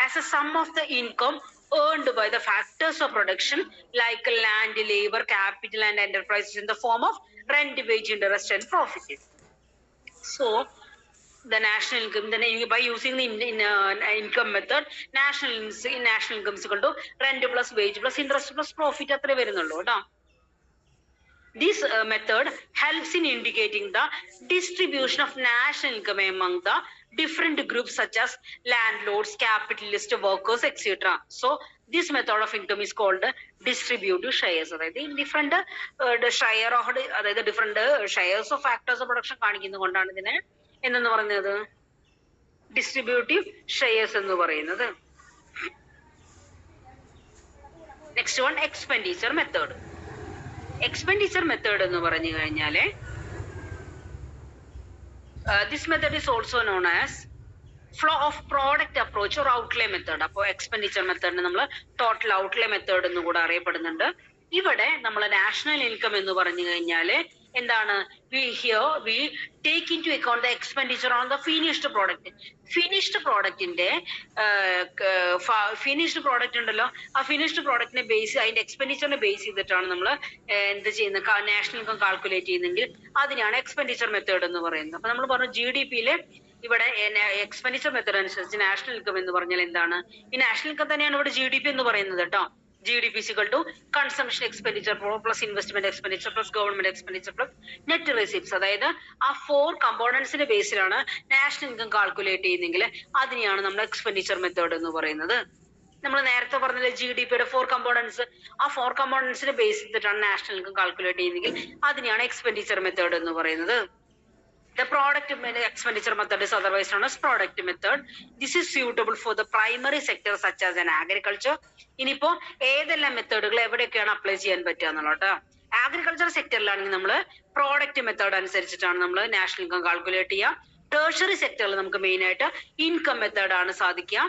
as a sum of the income earned by the factors of production like land, labor, capital and enterprises in the form of rent, wage, interest and profit. So the national income, then by using the income method, national income is equal to rent plus wage plus interest plus profit. അത്രേ വരുന്നുള്ളൂ കേട്ടോ. This method helps in indicating the distribution of national income among the different groups such as landlords, capitalists, workers, etc. So this method of income is called distributive shares. അതായത് different share of അതായത് different shares of factors of production കാണിക്കുന്നതുകൊണ്ടാണ് ഇതിനെ എന്തെന്ന് പറയുന്നത് distributive shares എന്ന് പറയുന്നത്. Next one expenditure method. Expenditure method എന്ന് പറഞ്ഞു കഴിഞ്ഞാല് this method is also known as flow of product approach or outlay method. അപ്പോൾ എക്സ്പെൻഡിച്ചർ മെത്തേഡിന് നമ്മൾ ടോട്ടൽ ഔട്ട്ലേ മെത്തേഡ് എന്ന് കൂടെ അറിയപ്പെടുന്നുണ്ട്. ഇവിടെ നമ്മൾ നാഷണൽ ഇൻകം എന്ന് പറഞ്ഞു കഴിഞ്ഞാല് എന്താണ് we take into account the expenditure on the finished product. Finished പ്രോഡക്റ്റിന്റെ ഫിനിഷ്ഡ് പ്രോഡക്റ്റ് ഉണ്ടല്ലോ, ആ ഫിനിഷ്ഡ് പ്രോഡക്റ്റിനെ ബേസ് അതിന്റെ എക്സ്പെൻഡിച്ചറിനെ ബേസ് ചെയ്തിട്ടാണ് നമ്മൾ എന്ത് ചെയ്യുന്നത് നാഷണൽ ഇൻകം കാൽക്കുലേറ്റ് ചെയ്യുന്നെങ്കിൽ അതിനാണ് എക്സ്പെൻഡിച്ചർ മെത്തേഡ് എന്ന് പറയുന്നത്. അപ്പൊ നമ്മൾ പറഞ്ഞു GDP-യില് ഇവിടെ എക്സ്പെൻഡിച്ചർ മെത്തേഡ് അനുസരിച്ച് നാഷണൽ ഇൻകം എന്ന് പറഞ്ഞാൽ എന്താണ്, ഈ നാഷണൽ ഇൻകം തന്നെയാണ് ഇവിടെ GDP എന്ന് പറയുന്നത് കേട്ടോ. GDP is equal to consumption expenditure plus investment expenditure plus government expenditure plus net receipts. അതായത് ആ 4 കമ്പോണൻസിന്റെ ബേസിലാണ് നാഷണൽ ഇൻകം കാൽക്കുലേറ്റ് ചെയ്യുന്നെങ്കിൽ അതിനെയാണ് നമ്മൾ എക്സ്പെൻഡിച്ചർ മെത്തേഡ് എന്ന് പറയുന്നത്. നമ്മൾ നേരത്തെ പറഞ്ഞില്ലേ GDP-യുടെ 4 കമ്പോണൻസ്, ആ 4 കമ്പോണൻസിന്റെ ബേസ് ചെയ്തിട്ടാണ് നാഷണൽ ഇൻകം കാൽക്കുലേറ്റ് ചെയ്യുന്നെങ്കിൽ അതിനെയാണ് എക്സ്പെൻഡിച്ചർ മെത്തേഡ് എന്ന് പറയുന്നത്. The product expenditure method is otherwise known as product method. This is suitable for the primary sector such as an agriculture. ഇനിയിപ്പോ ഏതെല്ലാം മെത്തേഡുകൾ എവിടെയൊക്കെയാണ് അപ്ലൈ ചെയ്യാൻ പറ്റുക എന്നുള്ളട്ടോ. അഗ്രികൾച്ചർ സെക്ടറിലാണെങ്കിൽ നമ്മൾ പ്രോഡക്റ്റ് മെത്തേഡ് അനുസരിച്ചിട്ടാണ് നമ്മൾ നാഷണൽ ഇൻകം കാൽക്കുലേറ്റ് ചെയ്യുക. ടേർഷറി സെക്ടറിൽ നമുക്ക് മെയിൻ ആയിട്ട് ഇൻകം മെത്തേഡ് ആണ് സാധിക്കുക.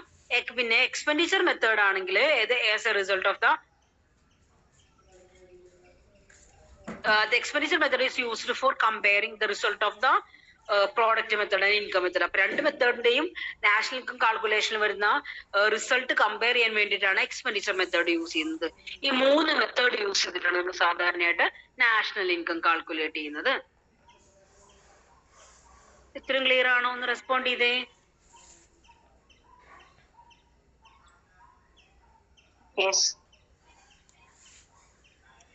പിന്നെ എക്സ്പെൻഡിച്ചർ മെത്തേഡ് ആണെങ്കിൽ as A result of the expenditure method is used for comparing the result of the product method and income method. അപ്പൊ രണ്ട് മെത്തേഡിന്റെയും നാഷണൽ ഇൻകം കാൽക്കുലേഷനിൽ വരുന്ന റിസൾട്ട് കമ്പയർ ചെയ്യാൻ വേണ്ടിയിട്ടാണ് എക്സ്പെൻഡിച്ചർ മെത്തേഡ് യൂസ് ചെയ്യുന്നത്. ഈ 3 മെത്തേഡ് യൂസ് ചെയ്തിട്ടാണ് നമ്മൾ സാധാരണയായിട്ട് നാഷണൽ ഇൻകം കാൽക്കുലേറ്റ് ചെയ്യുന്നത്. ഇത്രയും ക്ലിയർ ആണോ? ഒന്ന് റെസ്പോണ്ട് ചെയ്തേ.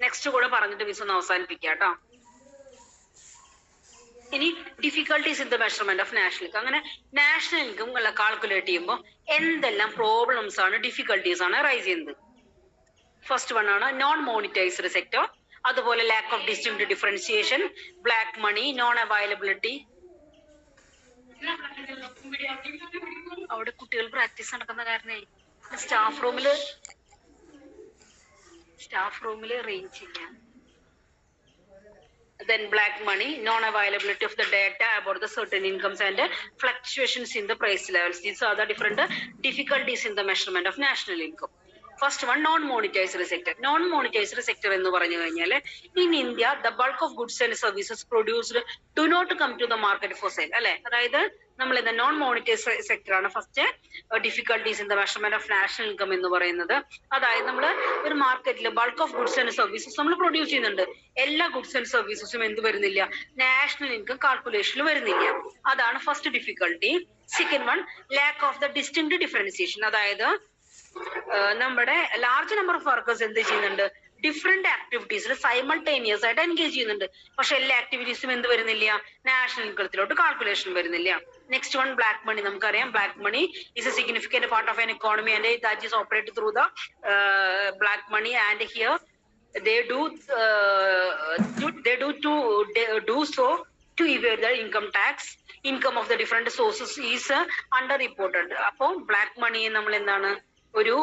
നെക്സ്റ്റ് കൂടെ പറഞ്ഞിട്ട് മിസ് ഒന്ന് അവസാനിപ്പിക്കാം കേട്ടോ. ഇനി difficulties in the measurement of national income. അങ്ങനെ നാഷണൽ ഇൻകം കാൽക്കുലേറ്റ് ചെയ്യുമ്പോൾ എന്തെല്ലാം പ്രോബ്ലംസ് ആണ്, ഡിഫിക്കൽട്ടീസ് ആണ് റൈസ് ചെയ്യുന്നത്. ഫസ്റ്റ് വൺ ആണ് നോൺ മോണിറ്റൈസ്ഡ് സെക്ടർ, അതുപോലെ lack of distinct differentiation, black money, non availability. അവിടെ കുട്ടികൾ പ്രാക്ടീസ് നടക്കുന്ന കാരണേ സ്റ്റാഫ് റൂമില് റേഞ്ച് ഇല്ല. Then black money, non-availability of the data about the certain incomes and fluctuations in the price levels. These are the different difficulties in the measurement of national income. First one, non-monetized sector. Non-monetized sector എന്ന് പറഞ്ഞു കഴിഞ്ഞാൽ in India the bulk of goods and services produced do not come to the market for sale. അല്ലെ, അതായത് നമ്മൾ ഇന്ന് non monetized sector ആണ് first difficulties in the measurement of national income എന്ന് പറയുന്നത്. അതായത് നമ്മൾ ഒരു മാർക്കറ്റിൽ bulk of goods and services നമ്മൾ പ്രൊഡ്യൂസ് ചെയ്യുന്നുണ്ട്. എല്ലാ ഗുഡ്സ് ആൻഡ് സർവീസസും എന്ത് വരുന്നില്ല, നാഷണൽ ഇൻകം കാൽക്കുലേഷനിൽ വരുന്നില്ല. അതാണ് first difficulty. Second one, lack of the distinct differentiation. അതായത് നമ്മുടെ ലാർജ് നമ്പർ ഓഫ് വർക്കേഴ്സ് എന്ത് ചെയ്യുന്നുണ്ട്, ഡിഫറെന്റ് ആക്ടിവിറ്റീസിൽ സൈമൾട്ടേനിയസ് ആയിട്ട് എൻഗേജ് ചെയ്യുന്നുണ്ട്. പക്ഷെ എല്ലാ ആക്ടിവിറ്റീസും എന്ത് വരുന്നില്ല, നാഷണൽ ഇൻകത്തിലോട്ട് കാൽക്കുലേഷൻ വരുന്നില്ല. Next one, black money. നമുക്കറിയാം black money is a significant part of an economy and that is operate through the black money and here they do so to evade the income tax. Income of the different sources is underreported. അപ്പോൾ black money നമ്മൾ എന്താണ് ഒരു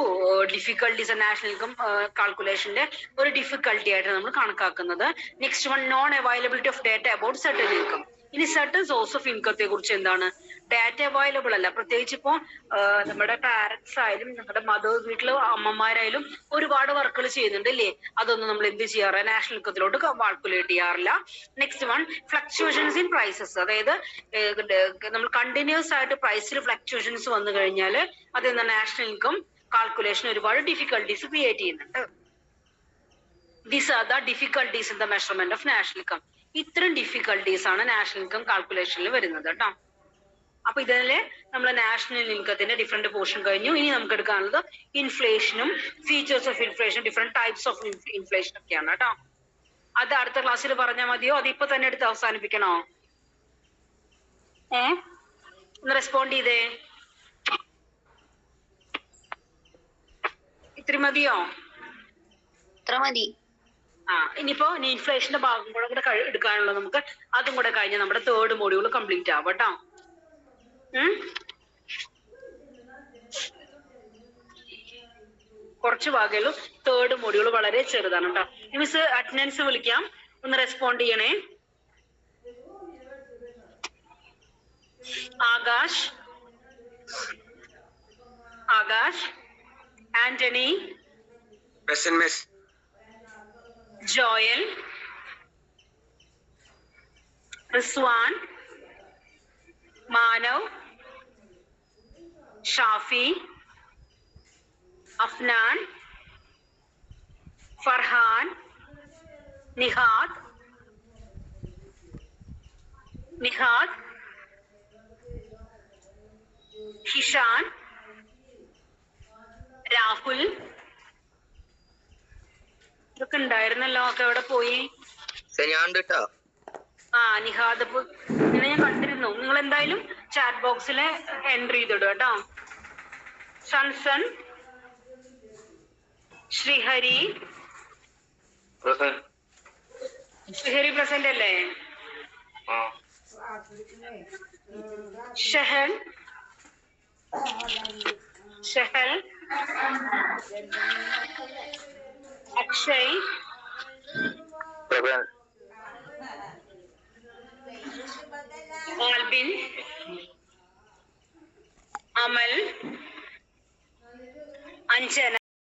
difficulties national income കാൽക്കുലേഷന്റെ ഒരു difficulty ആയിട്ട് നമ്മൾ കണക്കാക്കുന്നത്. Next one, non availability of data about certain income. ഇനി certain source of ഇൻകത്തെ കുറിച്ച് എന്താണ് ഡാറ്റ അവൈലബിൾ അല്ല. പ്രത്യേകിച്ച് ഇപ്പോ നമ്മുടെ പാരന്റ്സ് ആയാലും നമ്മുടെ വീട്ടിലെ അമ്മമാരായാലും ഒരുപാട് വർക്കുകൾ ചെയ്യുന്നുണ്ട് അല്ലേ? അതൊന്നും നമ്മൾ എന്ത് ചെയ്യാറില്ല, നാഷണൽ ഇൻകത്തിലോട്ട് കാൽക്കുലേറ്റ് ചെയ്യാറില്ല. Next one, fluctuations in prices. അതായത് നമ്മൾ കണ്ടിന്യൂസ് ആയിട്ട് പ്രൈസിൽ ഫ്ലക്ച്വേഷൻസ് വന്നു കഴിഞ്ഞാൽ അതെന്താ നാഷണൽ ഇൻകം കാൽക്കുലേഷൻ ഒരുപാട് ഡിഫിക്കൽട്ടീസ് ക്രിയേറ്റ് ചെയ്യുന്നുണ്ട്. These are the difficulties in the measurement of national income. ഇത്തരം ഡിഫിക്കൽട്ടീസ് ആണ് നാഷണൽ ഇൻകം കാൽക്കുലേഷനിൽ വരുന്നത് കേട്ടോ. അപ്പൊ ഇതിലെ നമ്മൾ നാഷണൽ ഇൻകത്തിന്റെ ഡിഫറെന്റ് പോർഷൻ കഴിഞ്ഞു. ഇനി നമുക്ക് എടുക്കാനുള്ളത് ഇൻഫ്ലേഷനും features of inflation, different types of inflation ഒക്കെയാണ് കേട്ടോ. അത് അടുത്ത ക്ലാസ്സിൽ പറഞ്ഞാൽ മതിയോ, അത് ഇപ്പൊ തന്നെ എടുത്ത് അവസാനിപ്പിക്കണോ? ഒന്ന് റെസ്പോണ്ട് ചെയ്തേ. ഇത്തിരി മതിയോ? ഇത്ര മതി. ഇനിയിപ്പോ ഇൻഫ്ലേഷന്റെ ഭാഗം കൂടെ എടുക്കാനുള്ളത് നമുക്ക്. അതും കൂടെ കഴിഞ്ഞ് നമ്മുടെ തേർഡ് മോഡ്യൂൾ കംപ്ലീറ്റ് ആവും കേട്ടോ. കുറച്ച് ഭാഗമുള്ളൂ. തേർഡ് മോഡ്യൂൾ വളരെ ചെറുതാണ് കേട്ടോ. മിസ് അറ്റൻഡൻസ് വിളിക്കാം, ഒന്ന് റെസ്പോണ്ട് ചെയ്യണേ. ആകാശ്, ആന്റണി, ജോയൽ, റിസ്വാൻ, മാനവ്, ഷാഫി, അഫ്നാൻ, ഫർഹാൻ, നിഹാദ്, ഹിഷാൻ, രാഹുൽ, ഇതൊക്കെ ഉണ്ടായിരുന്നല്ലോ. ഒക്കെ എവിടെ പോയി? നിഹാദ് ഇങ്ങനെ ഞാൻ കണ്ടിരുന്നു. നിങ്ങൾ എന്തായാലും ചാറ്റ് ബോക്സിൽ എൻട്രി ചെയ്തിടുക കേട്ടോ. സൺസൺ, ശ്രീഹരി പ്രസന്റ് അല്ലേ? ഷഹൽ, അക്ഷയ്, ആൽബിൻ, അമൽ, അഞ്ജന,